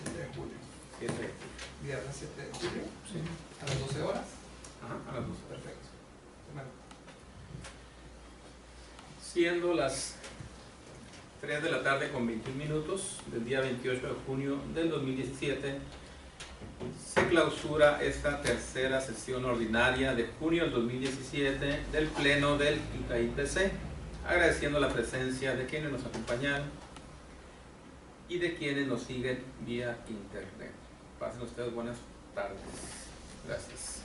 7 de julio. 7 de julio. Viernes 7 de julio. Sí. A las 12 horas. Ajá, a las 12. Perfecto. Bueno, Siendo las 3 de la tarde con 21 minutos del día 28 de junio del 2017, se clausura esta tercera sesión ordinaria de junio del 2017 del Pleno del ICAIPC, agradeciendo la presencia de quienes nos acompañaron y de quienes nos siguen vía internet. Pasen ustedes buenas tardes. Gracias.